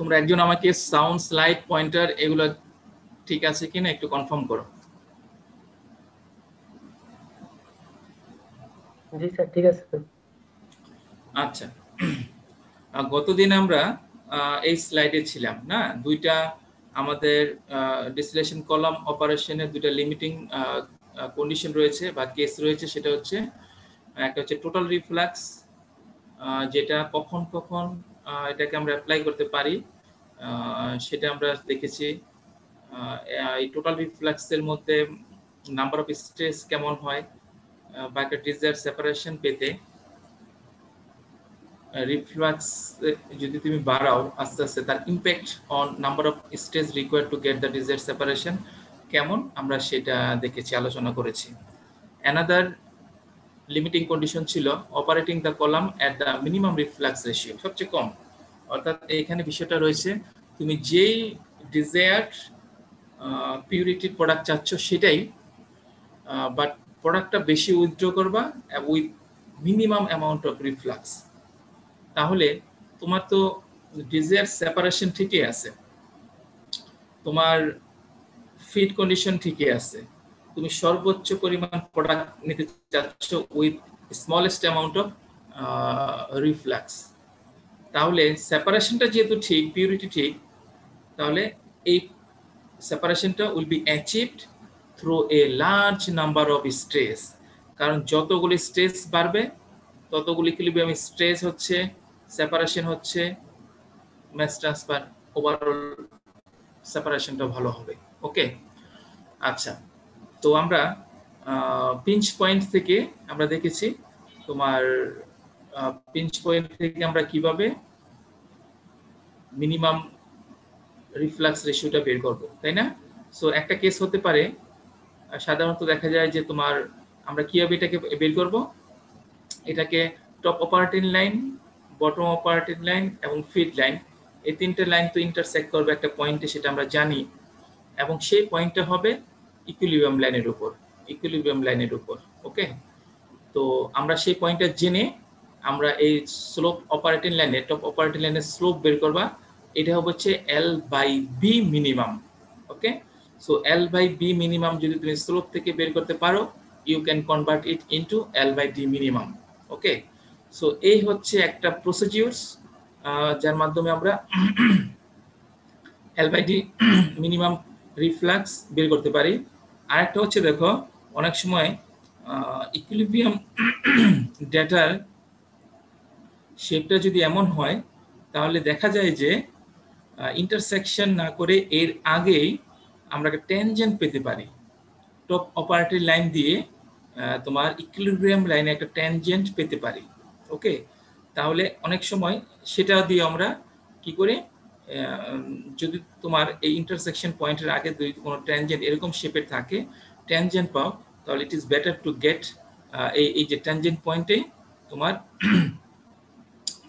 তোমরা একজন আমাকে সাউন্ড, স্লাইড, পয়েন্টার এগুলো ঠিক আছে কিনা একটু কনফার্ম করো। জি স্যার, ঠিক আছে স্যার। আচ্ছা, গতদিন আমরা এই স্লাইডে ছিলাম না, দুইটা আমাদের ডিসটিলেশন কলাম অপারেশনের দুইটা লিমিটিং কন্ডিশন রয়েছে বা কেস রয়েছে। সেটা হচ্ছে একটা হচ্ছে টোটাল রিফ্লাক্স, যেটা কখন কখন এটাকে আমরা অ্যাপ্লাই করতে পারি সেটা আমরা দেখেছি। এই টোটাল রিফ্লাক্সের মধ্যে নাম্বার অফ স্টেজ কেমন হয় বা একটা ডিজায়ার সেপারেশন পেতে রিফ্লাক্স যদি তুমি বাড়াও আস্তে আস্তে তার impact on number of stage required to get the desire separation কেমন, আমরা সেটা দেখেছি, আলোচনা করেছি। অ্যানাদার লিমিটিং কন্ডিশন ছিল operating the column at the minimum reflux ratio, সবচেয়ে কম। অর্থাৎ এখানে বিষয়টা রয়েছে তুমি যেই ডিজায়ার্ড পিউরিটির প্রোডাক্ট চাচ্ছ সেটাই, বাট প্রোডাক্টটা বেশি উইথড্র করবা with minimum amount of reflux. তাহলে তোমার তো ডিজায়ার সেপারেশন ঠিকই আছে, তোমার ফিড কন্ডিশন ঠিকই আছে, তুমি সর্বোচ্চ পরিমাণ প্রোডাক্ট নিতে চাচ্ছ with smallest amount of reflux. তাহলে সেপারেশনটা যেহেতু ঠিক, পিউরিটি ঠিক, তাহলে এই সেপারেশনটা will be achieved through a large number of stages. কারণ যতগুলি স্ট্রেস বাড়বে ততগুলি ইকুইলিব্রিয়াম স্ট্রেস হচ্ছে, সেপারেশন হচ্ছে, ম্যাস ট্রান্সফার, ওভারঅল সেপারেশনটা ভালো হবে। ওকে, আচ্ছা, তো আমরা পিঞ্চ পয়েন্ট থেকে আমরা দেখেছি তোমার পিঞ্চ পয়েন্ট থেকে আমরা কিভাবে মিনিমাম রিফ্লাক্স রেশিওটা বের করব, তাই না? সো একটা কেস হতে পারে, সাধারণত দেখা যায় যে তোমার আমরা কিভাবে এটাকে বের করব? এটাকে top operating line, bottom operating line এবং ফিড লাইন, এই তিনটে লাইন তো ইন্টারসেক্ট করবে একটা পয়েন্টে, সেটা আমরা জানি, এবং সেই পয়েন্টটা হবে ইকুইলিব্রিয়াম লাইনের উপর, ইকুইলিব্রিয়াম লাইনের উপর। ওকে, তো আমরা সেই পয়েন্টটা জেনে আমরা এই স্লোপ অপারেটিং লাইনে, টপ অপারেটিং লাইনের স্লোপ বের করবা, এটা হচ্ছে L/B minimum. Okay, so L/B minimum যদি তুমি স্লোপ থেকে বের করতে পারো, you can convert it into L/D minimum. Okay, so এই হচ্ছে একটা প্রসিডিউরস যার মাধ্যমে আমরা L/D মিনিমাম রিফ্লাক্স বের করতে পারি। আরেকটা হচ্ছে দেখো, অনেক সময় ইকুইলিব্রিয়াম ডেটার শেপটা যদি এমন হয়, তাহলে দেখা যায় যে ইন্টারসেকশন না করে এর আগেই আমরা একটা ট্যানজেন্ট পেতে পারি। টপ অপারেটিং লাইন দিয়ে তোমার ইকুইলিব্রিয়াম লাইনে একটা ট্যানজেন্ট পেতে পারি। ওকে, তাহলে অনেক সময় সেটা দিয়ে আমরা কি করে, যদি তোমার এই ইন্টারসেকশন পয়েন্টের আগে যদি কোনো ট্যানজেন্ট এরকম শেপের থাকে, ট্যানজেন্ট পাও, তাহলে it is better to get এই যে ট্যানজেন্ট পয়েন্টে তোমার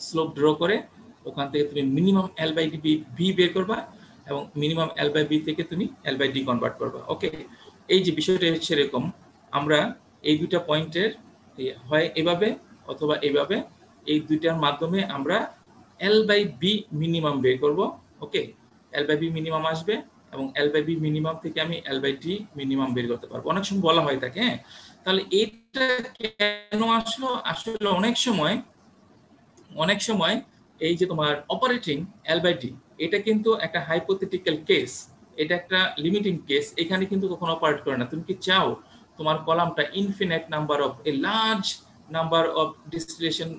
স্লোপ ড্র করে ওখান থেকে তুমি মিনিমাম L/B বের করবা, এবং মিনিমাম L/B থেকে তুমি L/D কনভার্ট করবা। ওকে, এই যে বিষয়টা হচ্ছে এরকম, আমরা এই দুইটা পয়েন্টের হয় এভাবে অথবা এইভাবে, এই দুইটার মাধ্যমে আমরা L/B মিনিমাম বের করব। ওকে, L/B মিনিমাম আসবে, এবং L/B মিনিমাম থেকে আমি L/D মিনিমাম বের করতে পারবো। অনেক সময় বলা হয় থাকে, হ্যাঁ, তাহলে এটা কেন আসলো? আসলে অনেক সময় এই যে তোমার অপারেটিং L/D, এটা কিন্তু একটা হাইপোথেটিক্যাল কেস, এটা একটা লিমিটিং কেস, এখানে কিন্তু কখনো অপারেট করে না। তুমি কি চাও তোমার কলামটা infinite number of a large number of distillation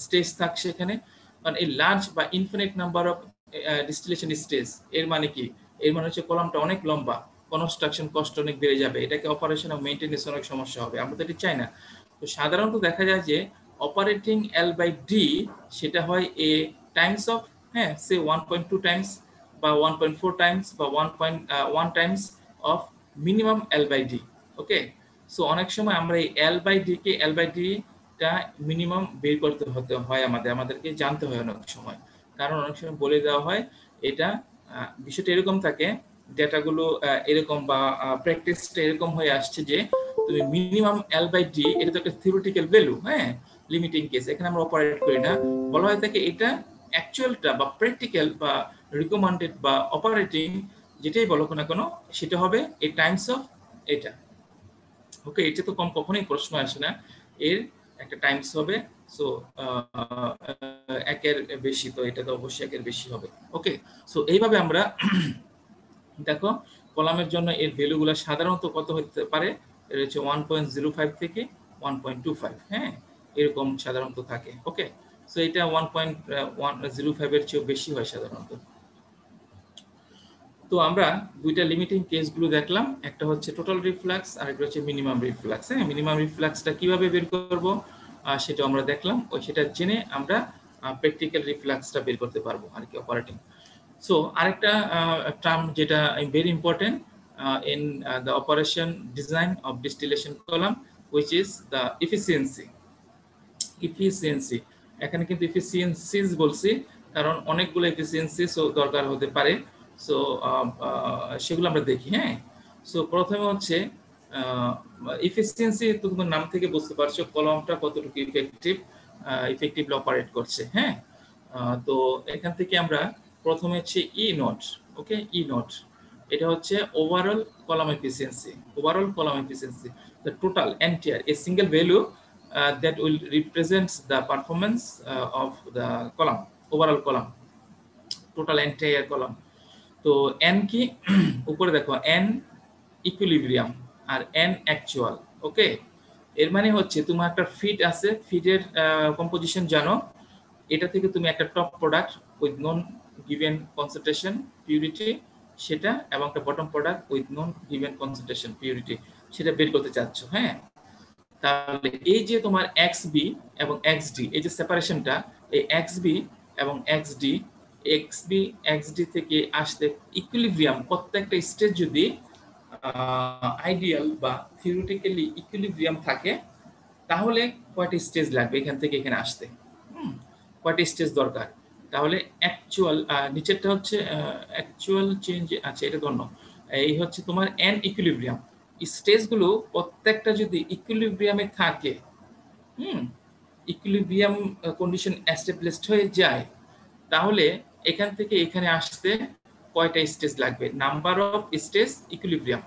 stage থাকছে এখানে? কারণ এই লার্জ বা infinite number of distillation stage এর মানে কি? এর মানে হচ্ছে কলামটা অনেক লম্বা, কনস্ট্রাকশন কস্ট অনেক বেড়ে যাবে, এটাকে অপারেশন এবং মেইনটেনেন্স অনেক সমস্যা হবে, আমরা তো এটা চাই না। তো সাধারণত দেখা যায় যে অপারেটিং L/D সেটা হয় a টাইমস অফ, হ্যাঁ, সে 1.2 টাইমস বা 1.4 টাইমস বা 1.1 Times of minimum L/D। Okay, so অনেক সময় আমরা এই L/D টা মিনিমাম বের করতে হতে হয়, আমাদেরকে জানতে হয় অনেক সময়, কারণ অনেক সময় বলে দেওয়া হয় এটা, বিষয়টা এরকম থাকে, ডেটাগুলো এরকম বা প্র্যাকটিসটা এরকম হয়ে আসছে যে তুমি মিনিমাম L/D, এটা তো একটা থিওরিটিক্যাল ভ্যালু, হ্যাঁ, লিমিটিং কেস, এখানে আমরা অপারেট করি না, বলা হয় থাকে এটা অ্যাকচুয়ালটা বা প্র্যাকটিক্যাল বা রিকমেন্ডেড বা অপারেটিং যেটাই বলো না কেন, সেটা হবে এই টাইমস অফ এটা। ওকে, এটা তো কখনোই প্রশ্ন আসে না, এর একটা টাইমস হবে, সো একের বেশি, তো এটা তো অবশ্যই একের বেশি হবে। ওকে, সো এইভাবে আমরা দেখো কলামের জন্য এর ভ্যালুগুলো সাধারণত কত হতে পারে, এর হচ্ছে 1.05 থেকে 1.25, হ্যাঁ, এরকম সাধারণত থাকে। ওকে, সো এটা 1.105 এর চেয়েও বেশি হয় সাধারণত। তো আমরা দুইটা লিমিটিং কেসগুলো দেখলাম, একটা হচ্ছে টোটাল রিফ্লাক্স আর একটা হচ্ছে মিনিমাম রিফ্লাক্স। হ্যাঁ, মিনিমাম রিফ্লাক্সটা কিভাবে বের করব সেটা আমরা দেখলাম, সেটা জেনে আমরা প্র্যাকটিক্যাল রিফ্লাক্সটা বের করতে পারবো আর কি, অপারেটিং। So আরেকটা টার্ম যেটা very important in the operation design of distillation column, which is the efficiency. এখানে কিন্তু efficiencies বলছি, কারণ অনেকগুলো efficiencies দরকার হতে পারে, সো সেগুলো আমরা দেখি। হ্যাঁ, সো প্রথমে হচ্ছে efficiency, তো তোমার নাম থেকে বুঝতে পারছো কলামটা কতটুকু ইফেক্টিভলি অপারেট করছে। হ্যাঁ, তো এখান থেকে আমরা প্রথমে হচ্ছে ই নোট। ওকে, ই নোট এটা হচ্ছে overall column efficiency, the total entire a single value that will represents the performance of the column, overall column, total entire column. তো n কি, উপরে দেখো n ইকুইলিব্রিয়াম আর n অ্যাকচুয়াল। ওকে, এর মানে হচ্ছে তোমার একটা ফিড আছে, ফিডের কম্পোজিশন জানো, এটা থেকে তুমি একটা top product with non given concentration purity সেটা, এবং একটা bottom product with non given concentration purity সেটা বের করতে চাচ্ছ। হ্যাঁ, তাহলে এই যে তোমার XB এবং XD, এই যে সেপারেশনটা, এই XB এবং XD থেকে আসতে ইকুইলিব্রিয়াম প্রত্যেকটা স্টেজ যদি আইডিয়াল বা থিওরিটিক্যালি ইকুইলিব্রিয়াম থাকে, তাহলে কয়টা স্টেজ লাগবে এখান থেকে এখানে আসতে, কয়টা স্টেজ দরকার। তাহলে অ্যাকচুয়াল, নিচেরটা হচ্ছে অ্যাকচুয়াল চেঞ্জ, আচ্ছা এটা ধন্য, এই হচ্ছে তোমার এন ইকুইলিব্রিয়াম। স্টেজগুলো প্রত্যেকটা যদি ইকুইলিব্রিয়ামে থাকে, ইকুইলিব্রিয়াম কন্ডিশন এস্টাবলিশড হয়ে যায়, তাহলে এখান থেকে এখানে আসতে কয়টা স্টেজ লাগবে, নাম্বার অফ স্টেজ ইকুইলিব্রিয়াম।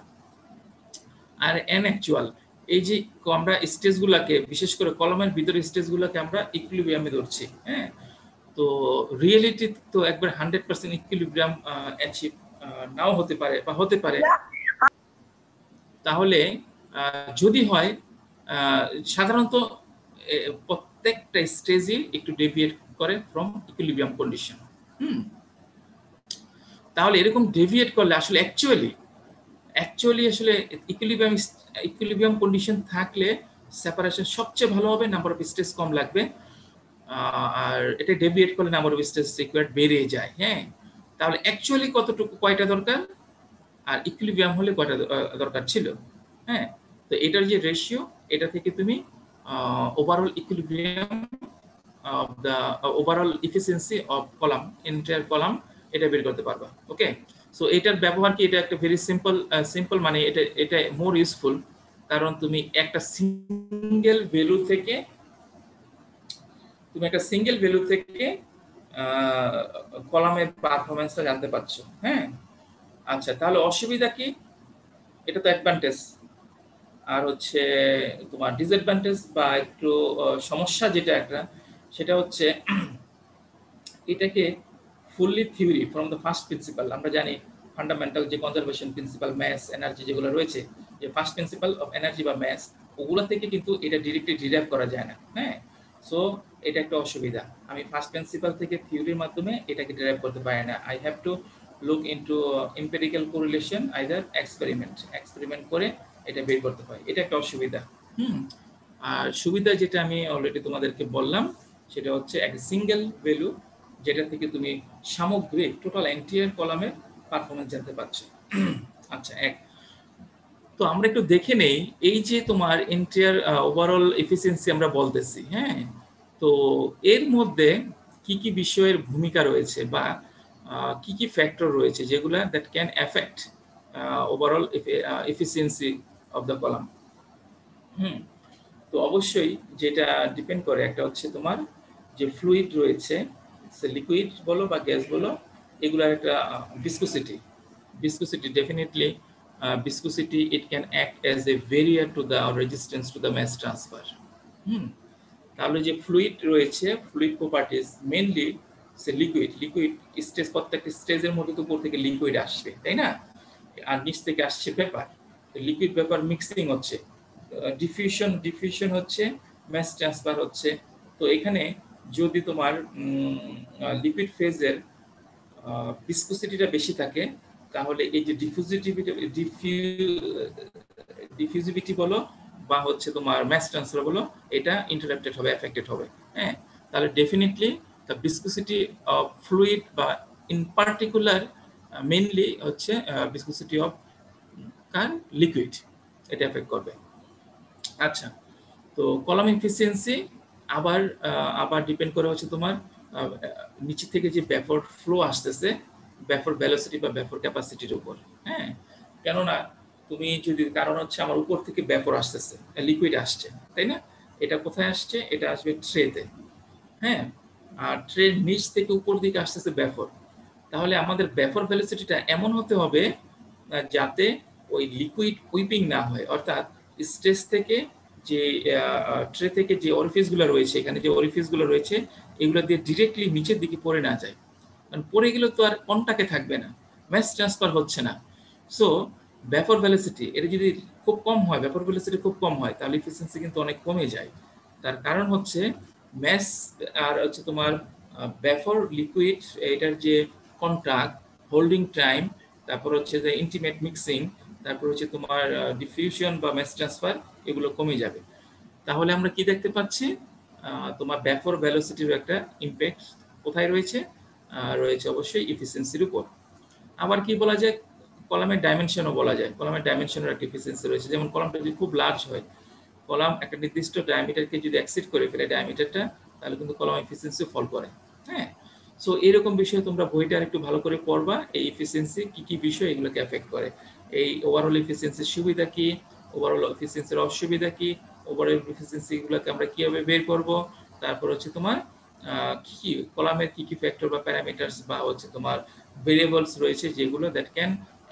আর এন অ্যাকচুয়াল, এই যে আমরা স্টেজগুলোকে, বিশেষ করে কলমের ভিতরে স্টেজগুলোকে আমরা ইকুইলিব্রিয়ামে ধরছি, হ্যাঁ। তো রিয়েলিটি তো একবার 100% ইকুইলিব্রিয়াম অ্যাচিভ নাও হতে পারে বা হতে পারে। তাহলে যদি হয়, সাধারণত প্রত্যেকটা স্টেজই একটু ডেভিয়েট করে ফ্রম ইকুইলিব্রিয়াম কন্ডিশন। তাহলে এরকম ডেভিয়েট করলে আসলে অ্যাকচুয়ালি আসলে ইকুইলিব্রিয়াম কন্ডিশন থাকলে সেপারেশন সবচেয়ে ভালো হবে, নাম্বার অফ স্টেজ কম লাগবে। আর এটা ডেভিয়েট করলে নাম্বার অফ স্টেজ রিকোয়ার্ড বেড়ে যায়, হ্যাঁ। তাহলে অ্যাকচুয়ালি কতটুকু, কয়টা দরকার, আর ইকুইলিব্রিয়াম হলে কয়টা দরকার ছিল, হ্যাঁ। তো এটার যে রেশিও, এটা থেকে তুমি overall equilibrium of the overall efficiency of column, entire column, এটা বের করতে পারবা। ওকে, সো এটার ব্যবহার কি, এটা একটা ভেরি সিম্পল, মানে এটা মোর ইউজফুল, কারণ তুমি একটা সিঙ্গেল ভ্যালু থেকে কলামের পারফরম্যান্সটা জানতে পারছো, হ্যাঁ। আচ্ছা, তাহলে অসুবিধা কি, এটা তো অ্যাডভান্টেজ। আর হচ্ছে তোমার ডিসঅ্যাডভান্টেজ বা একটু সমস্যা যেটা একটা, সেটা হচ্ছে এটাকে fully theory from the first principal, আমরা জানি ফান্ডামেন্টাল যে কনজারভেশন প্রিন্সিপাল, ম্যাস, এনার্জি যেগুলো রয়েছে, যে ফার্স্ট প্রিন্সিপাল অফ এনার্জি বা ম্যাস, ওগুলো থেকে কিন্তু এটা ডিরেক্টলি ডিরাইভ করা যায় না, হ্যাঁ। সো এটা একটা অসুবিধা, আমি ফার্স্ট প্রিন্সিপাল থেকে থিওরির মাধ্যমে এটাকে ডিরাইভ করতে পারি না। I have to look into empirical correlation, either experiment করে এটা বের করতে হয়, এটা একটা অসুবিধা। আর সুবিধা যেটা আমি অলরেডি তোমাদেরকে বললাম, সেটা হচ্ছে এক সিঙ্গেল ভ্যালু, যেটা থেকে তুমি সামগ্রিক টোটাল এন্টায়ার কলামের পারফরম্যান্স জানতে পারছো। আচ্ছা, তো আমরা একটু দেখে নেই, এই যে তোমার এন্টায়ার ওভারঅল এফিসিয়েন্সি আমরা বলতেছি, হ্যাঁ। তো এর মধ্যে কি কি বিষয়ের ভূমিকা রয়েছে বা কি কি ফ্যাক্টর রয়েছে যেগুলো that can effect overall efficiency of the column. তো অবশ্যই যেটা ডিপেন্ড করে, একটা হচ্ছে তোমার যে ফ্লুইড রয়েছে, সে লিকুইড বলো বা গ্যাস বলো, এগুলার একটা viscosity definitely, viscosity, it can act as a barrier to the resistance to the mass transfer. তাহলে যে ফ্লুইড রয়েছে, ফ্লুইড প্রপার্টিজ মেইনলি সে লিকুইড স্টেজ, প্রত্যেকটা স্টেজের মধ্যে তো উপর থেকে লিকুইড আসবে, তাই না, আর নিচ থেকে আসছে পেপার, লিকুইড পেপার মিক্সিং হচ্ছে, ডিফিউশন হচ্ছে, ম্যাস ট্রান্সফার হচ্ছে। তো এখানে যদি তোমার লিকুইড ফেজের ভিসকোসিটিটা বেশি থাকে, তাহলে এই যে ডিফিউজিভিটি বলো বা হচ্ছে তোমার ম্যাস ট্রান্সফার বলো, এটা ইন্টারাপ্টেড হবে, এফেক্টেড হবে, হ্যাঁ। তাহলে definitely the viscosity of fluid বা ইন পার্টিকুলার মেইনলি হচ্ছে ভিসকোসিটি অফ লিকুইড, এটা এফেক্ট করবে। আচ্ছা, তো কলাম এফিসিয়েন্সি আবার ডিপেন্ড করে হচ্ছে তোমার নিচে থেকে যে ব্যাপর ফ্লো আসতেছে, ব্যাপর ভেলোসিটি বা ব্যাপর ক্যাপাসিটির উপর, হ্যাঁ। কেননা তুমি যদি, কারণ হচ্ছে আমার উপর থেকে ব্যাপর আসতেছে, লিকুইড আসছে, তাই না, এটা কোথায় আসছে, এটা আসবে ট্রেতে, হ্যাঁ। আর ট্রের নিচ থেকে উপর দিকে আসতেছে ব্যাপর, তাহলে আমাদের ব্যাপর ভেলোসিটিটা এমন হতে হবে যাতে ওই লিকুইড উইপিং না হয়, অর্থাৎ স্টেজ থেকে যে ট্রে থেকে যে অরিফিসগুলো রয়েছে, এখানে যে অরিফিসগুলো রয়েছে, এগুলো দিয়ে ডিরেক্টলি নিচের দিকে পড়ে না যায়, কারণ পড়ে গেলে তো আর কন্টাকে থাকবে না, ম্যাস ট্রান্সফার হচ্ছে না। সো ভ্যাপর ভেলোসিটি এটা যদি খুব কম হয়, ভ্যাপর ভেলোসিটি খুব কম হয়, তাহলে এফিসিয়েন্সি কিন্তু অনেক কমে যায়। তার কারণ হচ্ছে ম্যাস আর হচ্ছে তোমার ভ্যাপর লিকুইড, এটার যে কন্টাক্ট, হোল্ডিং টাইম, তারপর হচ্ছে যে ইন্টিমেট মিক্সিং, তারপর হচ্ছে তোমার ডিফিউশন বা ম্যাস ট্রান্সফার, এগুলো কমে যাবে। তাহলে আমরা কি দেখতে পাচ্ছি, তোমার ভ্যাপর ভেলোসিটির একটা ইমপ্যাক্ট কোথায় রয়েছে, রয়েছে অবশ্যই এফিসিয়েন্সির উপর। আবার কি বলা যায়, কলামের ডাইমেনশনও বলা যায়, কলামের ডাইমেনশনের একটা এফিসিয়েন্সি রয়েছে। যেমন কলামটা যদি খুব লার্জ হয়, কলাম একটা নির্দিষ্ট ডায়ামিটারকে যদি এক্সিড করে ফেলে ডায়ামিটারটা, তাহলে কিন্তু কলাম এফিসিয়েন্সি ফল করে। হ্যাঁ, সো এরকম বিষয়ে তোমরা বইটা একটু ভালো করে পড়বা, এই এফিসিয়েন্সি কি কি বিষয় এগুলোকে এফেক্ট করে, এই ওভারঅল এফিসিয়েন্সির সুবিধা কি, ওভারঅল এফিসিয়েন্সির অসুবিধা কি, ওভারঅল এফিসিয়েন্সি গুলোকে আমরা কিভাবে বের করব, তারপর হচ্ছে তোমার কি কলামের কি কি ফ্যাক্টর বা প্যারামিটারস বা হচ্ছে তোমার ভেরিয়েবলস রয়েছে যেগুলো that can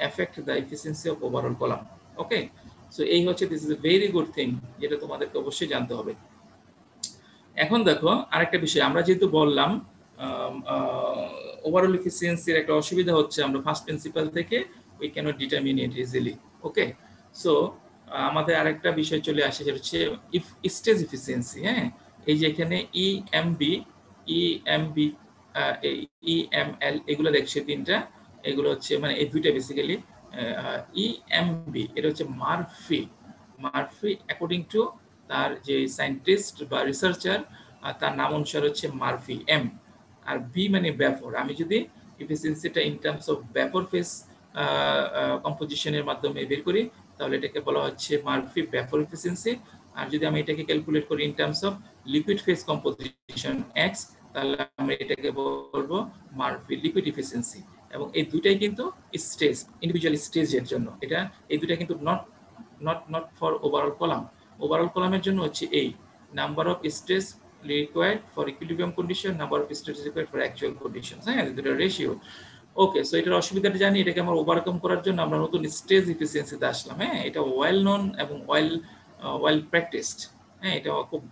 effect the efficiency of overall column. Okay, so এই হচ্ছে this is a very good thing, যেটা তোমাদেরকে অবশ্যই জানতে হবে। এখন দেখো আরেকটা বিষয়, আমরা যেহেতু বললাম ওভারঅল এফিসিয়েন্সির একটা অসুবিধা হচ্ছে আমরা ফার্স্ট প্রিন্সিপাল থেকে we can't determine it easily. Okay, so আমাদের আরেকটা বিষয় চলে আসে, যেটা হচ্ছে ইফ স্টেজ এফিসিয়েন্সি। হ্যাঁ, এই যে এখানে ইএমবি, ইএমবি, ইএমএল এগুলো দেখছে তিনটা, এগুলো হচ্ছে মানে এই দুইটা বেসিক্যালি। ইএমবি এটা হচ্ছে মারফি, মারফি অ্যাকর্ডিং টু তার যে সায়েন্টিস্ট বা রিসার্চার, তার নাম অনুসারে হচ্ছে মারফি এম। আর বি মানে ব্যাফর। আমি যদি এফিসিয়েন্সিটা ইন টার্মস অফ ব্যাফর ফেস কম্পোজিশনের মাধ্যমে বের করি, তাহলে এটাকে বলা হচ্ছে মারফি ব্যাফর এফিসিয়েন্সি। আর যদি আমি এটাকে ক্যালকুলেট করি in terms of liquid face composition x, তাহলে আমি এটাকে বলবো মারফি লিকুইড এফিসিয়েন্সি। এবং এই দুটাই কিন্তু স্টেজ, ইন্ডিভিজুয়াল স্টেজের জন্য এটা, এই দুটা কিন্তু not for overall column. Overall কলামের জন্য হচ্ছে এই number of stage required for equilibrium condition, number of stages required for actual conditions। হ্যাঁ, দুটো রেশিও। ওকে, সো এটার অসুবিধাটা জানি, এটাকে আমরা ওভারকাম করার জন্য আমরা নতুন স্টেজ এফিসিয়েন্সিতে আসলাম। হ্যাঁ, এটা ওয়েল নোন এবং ওয়েল প্র্যাকটিসড। হ্যাঁ, এটা খুব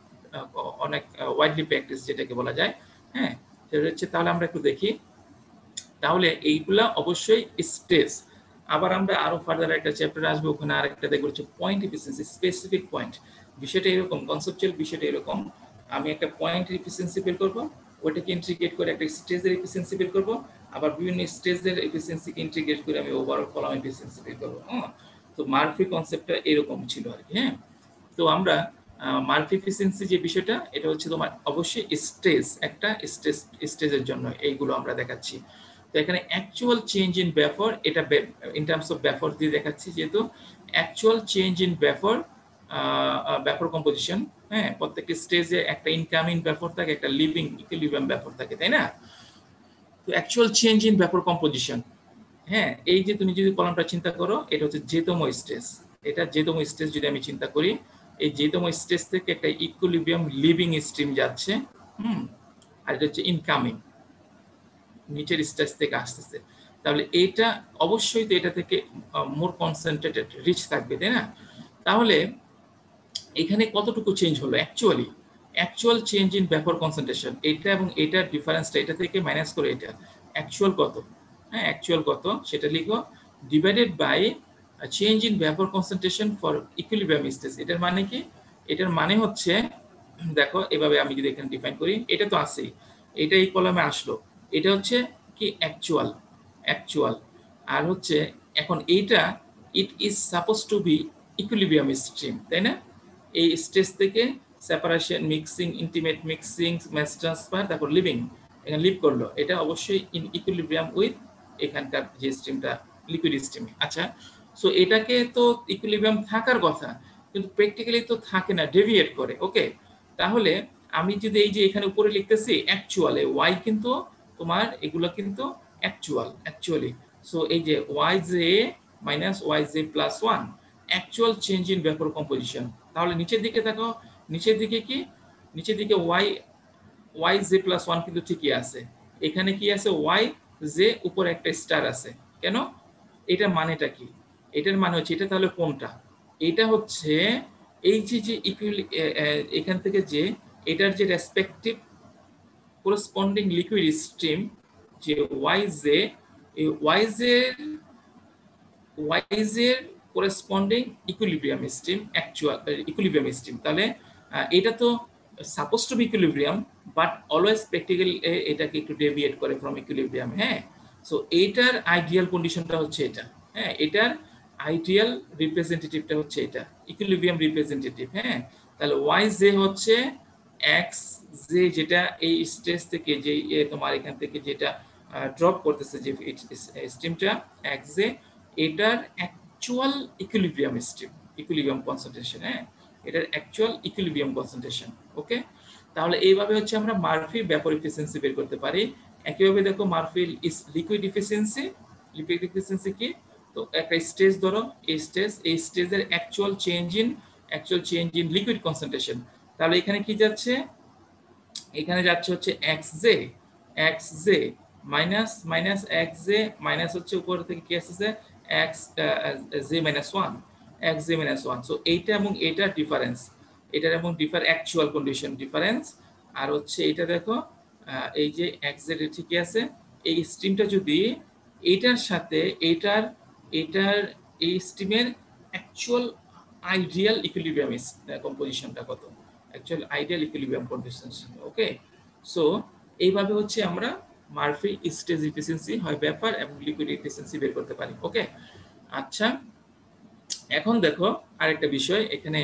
অনেক ওয়াইডলি প্র্যাকটিস যেটাকে বলা যায়। হ্যাঁ, সেটা হচ্ছে, তাহলে আমরা একটু দেখি, তাহলে এইগুলা অবশ্যই স্টেজ। আবার আমরা আরো ফার্দার একটা চ্যাপ্টার আসবে, ওখানে আরেকটা দেখব হচ্ছে পয়েন্ট এফিসিয়েন্সি, স্পেসিফিক পয়েন্ট। বিষয়টা এরকম, কনসেপচুয়াল বিষয়টা এরকম, আমি একটা পয়েন্ট এফিসিয়েন্সি বের করব, ওটাকে ইন্টিগ্রেট করে একটা স্টেজের এফিসিয়েন্সি বের করব, আবার বিভিন্ন স্টেজের এফিসিয়েন্সিকে ইন্টিগ্রেট করে আমি ওভারঅল কলাম এফিসিয়েন্সি বের করব। হ্যাঁ, তো মারফি কনসেপ্টটা এরকম ছিল আর কি। হ্যাঁ, তো আমরা মারফি এফিসিয়েন্সি যে বিষয়টা, এটা হচ্ছে তোমার অবশ্যই স্টেজ, একটা স্টেজের জন্য এইগুলো আমরা দেখাচ্ছি। তো এখানে অ্যাকচুয়াল চেঞ্জ ইন ব্যাফর, এটা ইন টার্মস অফ ব্যাফর দিয়ে দেখাচ্ছি, যেহেতু অ্যাকচুয়াল চেঞ্জ ইন ব্যাফর, ব্যাফর কম্পোজিশন। হ্যাঁ, প্রত্যেকটা স্টেজে একটা ইনকামিং ব্যাফর থাকে, একটা লিভিং ইকুইলিব্রিয়াম ব্যাফর থাকে, তাই না? তো actual change in vapour composition, হ্যাঁ, এই যে তুমি যদি কলামটা চিন্তা করো, এটা হচ্ছে জেতম স্টেজ। এটা জেতম স্টেজ যদি আমি চিন্তা করি, এই জেতম স্টেজ থেকে একটা ইকুইলিব্রিয়াম লিভিং স্ট্রিম যাচ্ছে, আর এটা হচ্ছে ইনকামিং নিচের স্টেজ থেকে আসতেছে। তাহলে এটা অবশ্যই তো এটা থেকে মোর কনসেন্ট্রেটেড রিচ থাকবে, তাই না? তাহলে এখানে কতটুকু চেঞ্জ হলো actually, actual change in vapour concentration, এটা এবং এটার ডিফারেন্সটা, এটা থেকে মাইনাস করে এটা অ্যাকচুয়াল কত। হ্যাঁ, অ্যাকচুয়াল কত সেটা লিখো, divided by change in vapour concentration for equilibrium stage. এটার মানে কি? এটার মানে হচ্ছে, দেখো এভাবে আমি যদি এখানে ডিফাইন করি, এটা তো আছেই, এটা এই কলামে আসলো, এটা হচ্ছে কি অ্যাকচুয়াল, অ্যাকচুয়াল। আর হচ্ছে এখন এইটা, it is suppose to be equilibrium stream, তাই না? এই স্টেজ থেকে separation, mixing, intimate mixing, mass transfer, তারপর লিভিং, এখানে লিভ করলো, এটা অবশ্যই ইন ইকুইলিব্রিয়াম উইথ এখানকার যে স্ট্রিমটা, লিকুইড স্ট্রিম। আচ্ছা, সো এটাকে তো ইকুইলিব্রিয়াম থাকার কথা, কিন্তু প্র্যাকটিক্যালি তো থাকে না, ডেভিয়েট করে। ওকে, তাহলে আমি যদি এই যে এখানে উপরে লিখতেছি অ্যাকচুয়ালে ওয়াই, কিন্তু তোমার এগুলো কিন্তু অ্যাকচুয়ালি। সো এই যে Y J minus Y J plus one, actual change in vapour composition. তাহলে নিচের দিকে দেখো, নিচের দিকে কি, নিচের দিকে ওয়াই জে প্লাস ওয়ান কিন্তু ঠিকই আছে, এখানে কি আছে, ওয়াই জে উপরে একটা স্টার আছে। কেন? এটার মানেটা কি? এটার মানে হচ্ছে, এটা তাহলে কোনটা? এটা হচ্ছে এই যে এখান থেকে যে এটার যে রেসপেক্টিভ করেসপন্ডিং লিকুইড স্ট্রিম, যে ওয়াইজে, এই ওয়াইজের corresponding equilibrium stream, actual equilibrium stream. তাহলে এটা তো suppose to be equilibrium, but always practical এটাকে একটু ডেভিয়েট করে ফ্রম ইকুইলিব্রিয়াম। হ্যাঁ, সো এইটার আইডিয়াল কন্ডিশনটা হচ্ছে এটা। হ্যাঁ, এটার আইডিয়াল রিপ্রেজেন্টেটিভটা হচ্ছে এটা, ইকুইলিব্রিয়াম রিপ্রেজেন্টেটিভ। হ্যাঁ, তাহলে ওয়াই জে হচ্ছে এক্স জে, যেটা এই স্টেজ থেকে যে তোমার এখান থেকে যেটা ড্রপ করতেছে যে স্ট্রিমটা, এক্স জে এটার actual equilibrium stream, equilibrium concentration, হ্যাঁ, এটার অ্যাকচুয়াল ইকুইলিব্রিয়াম কনসেন্ট্রেশন। ওকে, তাহলে এইভাবে হচ্ছে আমরা মারফি ভ্যাপর এফিসিয়েন্সি বের করতে পারি। একইভাবে দেখো Murphy liquid efficiency, liquid efficiency কি, তো একটা স্টেজ ধরো, এই স্টেজের actual change in liquid concentration, তাহলে এখানে কি যাচ্ছে, এখানে যাচ্ছে হচ্ছে xj xj মাইনাস হচ্ছে উপর থেকে কি আসছে xj-1, সো এইটা এবং এইটার ডিফারেন্স, এটার এবং অ্যাকচুয়াল কন্ডিশন ডিফারেন্স। আর হচ্ছে এটা দেখো এই যে xj ঠিকই আছে, এই স্ট্রিমটা যদি এইটার সাথে এটার এই স্ট্রিমের অ্যাকচুয়াল আইডিয়াল ইকুইলিব্রিয়াম কম্পোজিশনটা কত, অ্যাকচুয়াল আইডিয়াল ইকুইলিব্রিয়াম কন্ডিশন। ওকে, সো এইভাবে হচ্ছে আমরা মারফি স্টেজ এফিসিয়েন্সি হয় ব্যাপার এবং লিকুইড এফিসিয়েন্সি বের করতে পারি। ওকে, আচ্ছা এখন দেখো আরেকটা বিষয় এখানে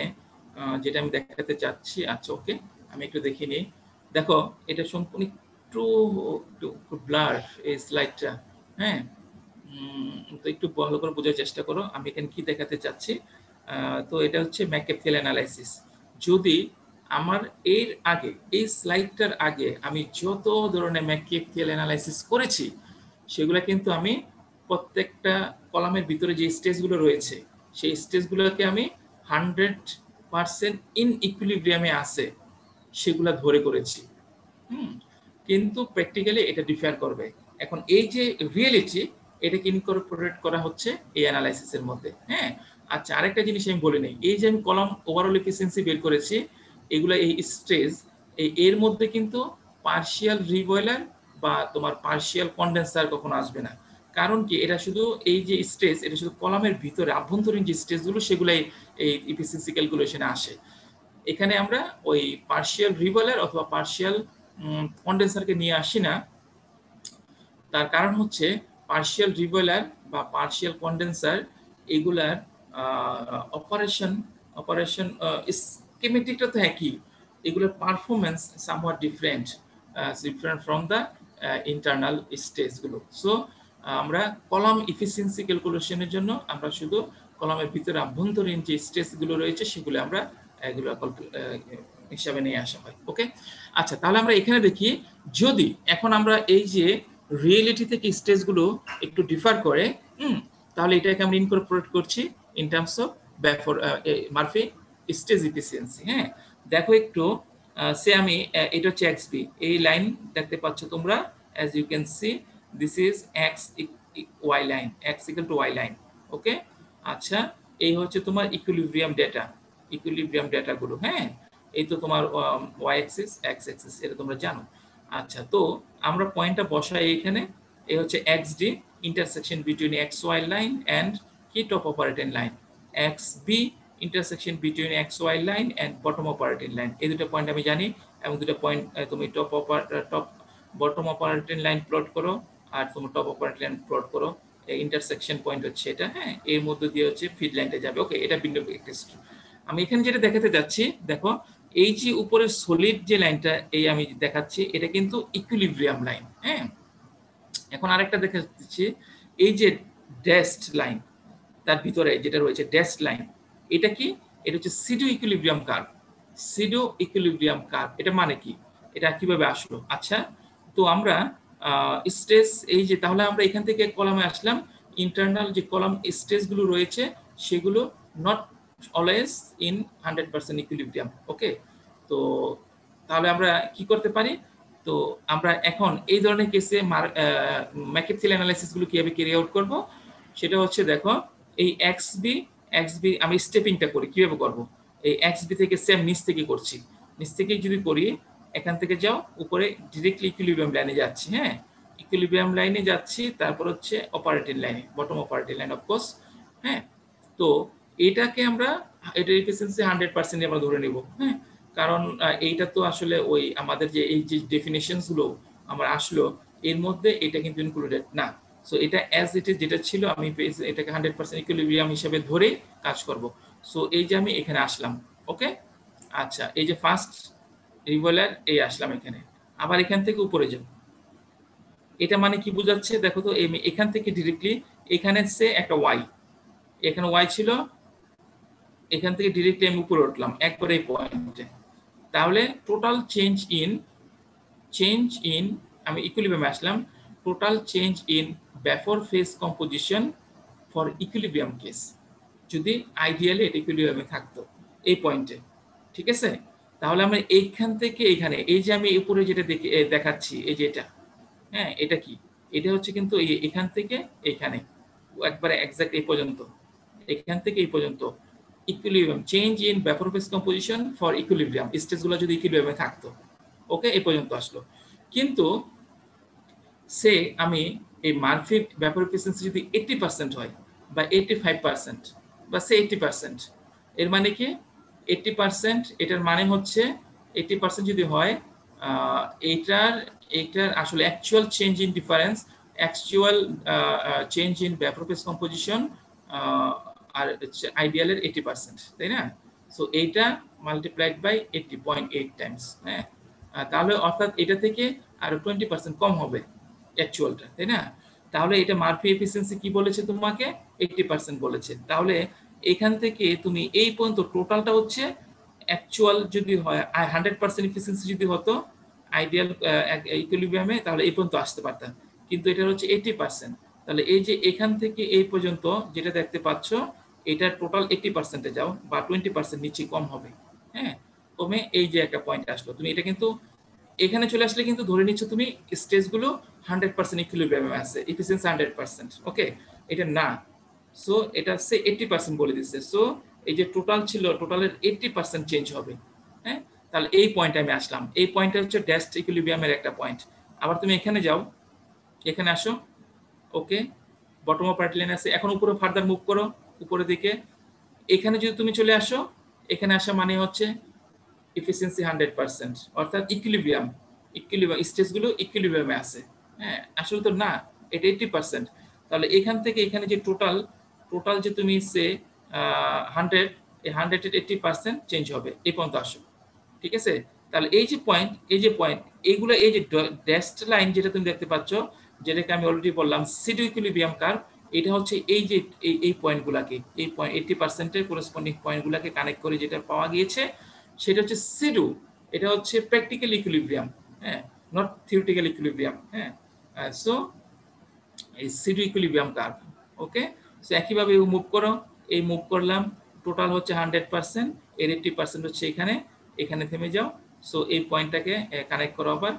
যেটা আমি দেখাতে চাচ্ছি। আচ্ছা ওকে, আমি একটু দেখিয়ে নিই। দেখো এটা সম্পূর্ণ একটু ব্লার এই স্লাইডটা, হ্যাঁ, তো একটু ভালো করে বোঝার চেষ্টা করো আমি এখানে কি দেখাতে চাচ্ছি। তো এটা হচ্ছে ম্যাককেপ অ্যানালাইসিস। যদি আমার এর আগে এই স্লাইডটার আগে আমি যত ধরনের ম্যাককেপ অ্যানালাইসিস করেছি সেগুলো কিন্তু আমি প্রত্যেকটা কলামের ভিতরে যে স্টেজগুলো রয়েছে সেই স্টেজগুলোকে আমি 100% ইন ইকুইলিব্রিয়ামে আছে সেগুলো ধরে করেছি। কিন্তু প্র্যাকটিক্যালি এটা ডিফার করবে। এখন এই যে রিয়েলিটি এটাকে ইনকর্পোরেট করা হচ্ছে এই অ্যানালাইসিসের মধ্যে। হ্যাঁ, আচ্ছা আরেকটা জিনিস আমি বলে নেই, এই যে আমি কলাম ওভারঅল এফিসিয়েন্সি বের করেছি, এগুলো এই স্টেজ এর মধ্যে কিন্তু পার্শিয়াল রিবয়লার বা তোমার পার্শিয়াল কন্ডেন্সার কখনো আসবে না। কারণ কি, এটা শুধু এই যে স্টেজ, এটা শুধু কলামের ভিতরে আভ্যন্তরীণ যে স্টেজগুলো সেগুলাই এই এফিসিয়েন্সি ক্যালকুলেশনে আসে। এখানে আমরা ওই পার্শিয়াল রিবয়লার অথবা পার্শিয়াল কন্ডেন্সারকে নিয়ে আসি না। তার কারণ হচ্ছে পার্শিয়াল রিবয়লার বা পার্শিয়াল কন্ডেন্সার এগুলার অপারেশন স্কিমেটিকটা তো একই, এগুলোর performance somewhat different from the internal স্টেজগুলো। সো আমরা কলাম এফিসিয়েন্সি ক্যালকুলেশনের জন্য আমরা শুধু কলামের ভিতরে আভ্যন্তরীণ যে স্টেজগুলো রয়েছে সেগুলো আমরা এগুলো হিসাবে নিয়ে আসা হয়। ওকে, আচ্ছা তাহলে আমরা এখানে দেখি, যদি এখন আমরা এই যে রিয়েলিটি থেকে স্টেজগুলো একটু ডিফার করে, তাহলে এটাকে আমরা ইনকর্পোরেট করছি in terms of Murphy stage efficiency. হ্যাঁ, দেখো একটু সে আমি এটা হচ্ছে এক্সবি, এই লাইন দেখতে পাচ্ছ তোমরা, as you can see this is X Y line, X equal to Y line. Okay, আচ্ছা এই হচ্ছে তোমার ইকুইলিব্রিয়াম ডেটাগুলো। হ্যাঁ, এই তো তোমার ওয়াই অ্যাক্সিস, এক্স অ্যাক্সিস, এটা তোমরা জানো। আচ্ছা, তো আমরা পয়েন্টটা বসাই এখানে, এই হচ্ছে X D intersection between X Y line and কি top operating line, X B intersection between X Y line and bottom operating line. এই দুটো পয়েন্ট আমি জানি, এবং দুটো পয়েন্ট তুমি বটম অপারেটিং লাইন প্লট করো আর তুমি টপ অপারেটিং লাইন প্লট করো, ইন্টারসেকশন পয়েন্ট হচ্ছে এটা। হ্যাঁ, এর মধ্যে দিয়ে হচ্ছে ফিড লাইনটা যাবে। ওকে, এটা বিন্দু টেস্ট। আমি এখানে যেটা দেখাতে যাচ্ছি, দেখো এই যে উপরের সলিড যে লাইনটা এই আমি দেখাচ্ছি এটা কিন্তু ইকুইলিব্রিয়াম লাইন। হ্যাঁ, এখন আরেকটা দেখাচ্ছি, এই যে ড্যাশড লাইন তার ভিতরে যেটা রয়েছে ড্যাশড লাইন, এটা কি, এটা হচ্ছে সিডো ইকুইলিব্রিয়াম কার্ভ। সিডো ইকুইলিব্রিয়াম কার্ভ এটা মানে কি, এটা কিভাবে আসলো? আচ্ছা, তো আমরা স্টেজ এই যে, তাহলে আমরা এখান থেকে কলামে আসলাম, ইন্টারনাল যে কলাম স্টেজগুলো রয়েছে সেগুলো নট অলওয়েজ ইন 100% ইকুইলিব্রিয়াম। ওকে, তো তাহলে আমরা কি করতে পারি, তো আমরা এখন এই ধরনের কেসে ম্যাককেপ অ্যানালাইসিস গুলো কিভাবে ক্যারি আউট করব, সেটা হচ্ছে দেখো এই এক্সবি আমি স্টেপিংটা করি, কিভাবে করব, এই এক্সবি থেকে সেম নিচ থেকে করছি, নিচ থেকে যদি করি, এখান থেকে যাও উপরে ডিরেক্টলি ইকুইলিব্রিয়াম লাইনে যাচ্ছি। হ্যাঁ, ইকুইলিব্রিয়াম লাইনে যাচ্ছি, তারপর হচ্ছে অপারেটিং লাইনে, বটম অপারেটিং লাইন অফকোর্স। হ্যাঁ, তো এটাকে আমরা এটার এফিসিয়েন্সি 100% আমরা ধরে নিব। হ্যাঁ, কারণ এইটা তো আসলে ওই আমাদের যে এই যে ডেফিনেশনস গুলো আমার আসলো এর মধ্যে এটা কিন্তু ইনক্লুডেড না। সো এটা অ্যাজ ইট ইজ যেটা ছিল আমি এটাকে 100% ইকুইলিব্রিয়াম হিসেবে ধরে কাজ করব। সো এই যে আমি এখানে আসলাম। ওকে, আচ্ছা এই যে ফার্স্ট রিভলার এই আসলাম এখানে, আবার এখান থেকে উপরে যাব, এটা মানে কি বোঝাচ্ছে দেখো তো, এখান থেকে ডিরেক্টলি এখানে সে একটা ওয়াই, এখানে ওয়াই ছিল, এখান থেকে ডিরেক্টলি আমি উপরে উঠলাম একবারে এই পয়েন্টে, তাহলে টোটাল চেঞ্জ ইন আমি ইকুইলিব্রিয়ামে আসলাম, total change in vapour phase composition for equilibrium case, যদি আইডিয়ালি এটা ইকুইলিব্রিয়ামে থাকতো এই পয়েন্টে, ঠিক আছে। তাহলে আমরা এইখান থেকে এইখানে, এই যে আমি উপরে যেটা দেখাচ্ছি, এই যে এটা, হ্যাঁ এটা কি, এটা হচ্ছে কিন্তু এখান থেকে এইখানে একবারে এক্সাক্ট এই পর্যন্ত, এখান থেকে এই পর্যন্ত equilibrium change in vapour phase composition for equilibrium, স্টেজগুলো যদি ইকুইলিব্রিয়ামে থাকতো, ওকে এই পর্যন্ত আসলো। কিন্তু সে আমি এই মারফি ভ্যাপর এফিসিয়েন্সি যদি 80% হয় বা 85% বা সে 80%, এর মানে কি 80%, এটার মানে হচ্ছে 80% যদি হয়, এইটার এইটার আসলে actual change in difference, actual change in vapour phase composition আর আইডিয়ালের 80%, তাই না? সো এইটা মাল্টিপ্লাইড বাই 80.8 টাইমস, হ্যাঁ তাহলে অর্থাৎ এটা থেকে আরো 20% কম হবে অ্যাকচুয়ালটা, তাই না? তাহলে এটা মারফি এফিসিয়েন্সি কি বলেছে তোমাকে, 80% বলেছে। তাহলে এখান থেকে তুমি এই পর্যন্ত টোটালটা হচ্ছে অ্যাকচুয়াল যদি হয় 100% এফিসিয়েন্সি যদি হতো আইডিয়াল ইকুইলিব্রিয়ামে, তাহলে এই পর্যন্ত আসতে পারতাম, কিন্তু এটা হচ্ছে 80%। তাহলে এই যে এখান থেকে এই পর্যন্ত যেটা দেখতে পাচ্ছ, এটা টোটাল 80%-এ যাও বা 20% নিচে কম হবে, হ্যাঁ কমে এই যে একটা পয়েন্ট আসলো, তুমি এটা কিন্তু এখানে চলে আসলে কিন্তু ধরে নিচ্ছ তুমি স্টেজগুলো 100% ইকুইলিব্রিয়ামে আছে, এফিসিয়েন্সি 100%, ওকে এটা না। সো এটা সে 80% বলে দিচ্ছে, সো এই যে টোটাল ছিল, টোটালের 80% চেঞ্জ হবে, হ্যাঁ তাহলে এই পয়েন্টে আমি আসলাম, এই পয়েন্টটা হচ্ছে ড্যাশড ইকুইলিব্রিয়ামের একটা পয়েন্ট। আবার তুমি এখানে যাও, এখানে আসো, ওকে বটম অফ পার্ট লাইন আছে, এখন উপরে ফার্দার মুভ করো উপরের দিকে, এখানে যদি তুমি চলে আসো, এখানে আসা মানে হচ্ছে এফিসিয়েন্সি 100%, অর্থাৎ ইকুইলিব্রিয়াম স্টেজগুলো ইকুইলিব্রিয়ামে আছে, হ্যাঁ আসলে তো না, এটা 80%। তাহলে এখান থেকে এখানে যে টোটাল যে তুমি সে 100, এই 100-এর 80% চেঞ্জ হবে এই পর্যন্ত আসো, ঠিক আছে। তাহলে এই যে পয়েন্ট, এইগুলো এই যে ড্যাশড লাইন যেটা তুমি দেখতে পাচ্ছ, যেটাকে আমি অলরেডি বললাম সিডো ইকুইলিব্রিয়াম কার্ভ, এটা হচ্ছে এই যে এই পয়েন্টগুলোকে, এই পয়েন্ট 80%-এর করেসপন্ডিং পয়েন্টগুলোকে কানেক্ট করে যেটা পাওয়া গিয়েছে, সেটা হচ্ছে সিডো, এটা হচ্ছে প্র্যাকটিক্যাল ইকুইলিব্রিয়াম, হ্যাঁ নট থিওরিটিক্যাল ইকুইলিব্রিয়াম, হ্যাঁ সো এই সিডো ইকুইলিব্রিয়াম কার্ভ, ওকে। সো একইভাবে মুভ করো, এই মুভ করলাম, টোটাল হচ্ছে 100%, এর 80% হচ্ছে এখানে, এখানে থেমে যাও। সো এই পয়েন্টটাকে কানেক্ট করো আবার,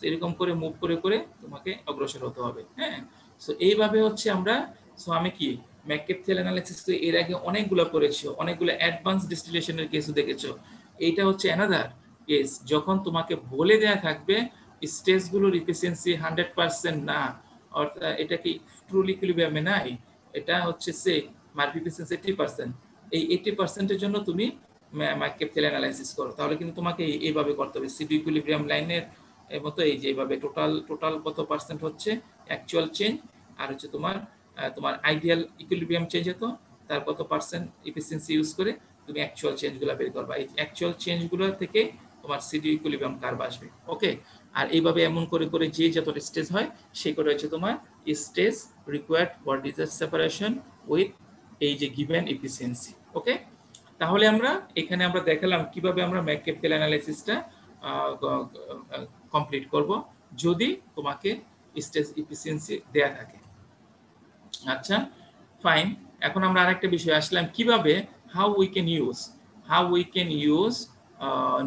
এরকম করে মুভ করে করে তোমাকে অগ্রসর হতে হবে, হ্যাঁ। সো এইভাবে হচ্ছে আমরা, সো আমি কি ম্যাককেপ-থেল অ্যানালাইসিস তো এর আগে অনেকগুলো করেছো, অনেকগুলো অ্যাডভান্স ডিস্টিলেশনের কেসও দেখেছো। এইটা হচ্ছে অ্যানাদার কেস, যখন তোমাকে বলে দেয়া থাকবে স্টেজগুলোর এফিসিয়েন্সি 100% না, অর্থাৎ এটা কি ট্রুলি ইকুইলিব্রিয়ামে নাই, এটা হচ্ছে সে মার্ফি এফিসিয়েন্সি 80%, এই 80%-এর জন্য তুমি ম্যাককেপ-থেল অ্যানালাইসিস করো, তাহলে কিন্তু তোমাকে এইভাবে করতে হবে, সিডো ইকুইলিব্রিয়াম লাইনের মতো এই যে এইভাবে টোটাল কত পার্সেন্ট হচ্ছে অ্যাকচুয়াল চেঞ্জ, আর হচ্ছে তোমার তোমার আইডিয়াল ইকুইলিব্রিয়াম চেঞ্জ হতো, তার কত পার্সেন্ট এফিসিয়েন্সি ইউজ করে তুমি অ্যাকচুয়াল চেঞ্জগুলো বের করবা, এই অ্যাকচুয়াল চেঞ্জগুলো থেকে তোমার সিডো ইকুইলিব্রিয়াম কার্ভ আসবে, ওকে। আর এইভাবে এমন করে করে যে যত স্টেজ হয় সেই করে হচ্ছে তোমার stage required for disaster separation with এই যে গিভেন এফিসিয়েন্সি, ওকে। তাহলে আমরা এখানে আমরা দেখালাম কিভাবে আমরা ম্যাককেপ-থেল অ্যানালাইসিসটা কমপ্লিট করব যদি তোমাকে স্টেজ এফিসিয়েন্সি দেয়া থাকে। আচ্ছা ফাইন, এখন আমরা আরেকটা বিষয় আসলাম, কিভাবে how we can use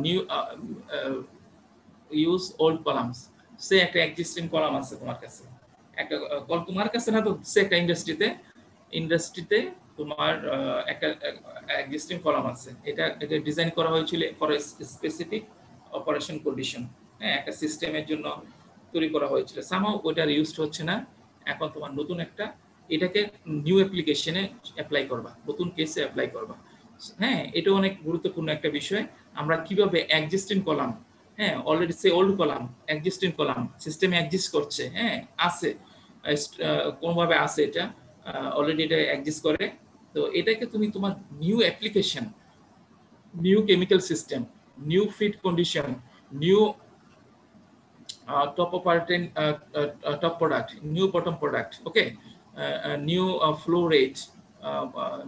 new use old columns. সে একটা এক্সিস্টিং কলাম আছে তোমার কাছে, একটা তোমার কাছে না তো, সে একটা ইন্ডাস্ট্রিতে তোমার একটা এক্সিস্টিং কলাম আছে, এটা ডিজাইন করা হয়েছিল ফর স্পেসিফিক অপারেশন কন্ডিশন, হ্যাঁ একটা সিস্টেমের জন্য তৈরি করা হয়েছিল, সামহাউ ওটার ইউজড হচ্ছে না, এখন তোমার নতুন একটা এটাকে নিউ অ্যাপ্লিকেশনে অ্যাপ্লাই করবা, নতুন কেসে অ্যাপ্লাই করবা, হ্যাঁ এটা অনেক গুরুত্বপূর্ণ একটা বিষয়। আমরা কিভাবে এক্সিস্টিং কলাম, হ্যাঁ অলরেডি সে ওল্ড কলাম, এক্সিস্টিং কলাম সিস্টেমে এক্সিস্ট করছে, হ্যাঁ আছে কোনোভাবে আছে, এটা অলরেডি এটা এক্সিস্ট করে, তো এটাকে তুমি তোমার new application, new chemical system, new feed condition, new top operating top product, new bottom product, okay, new flow rate,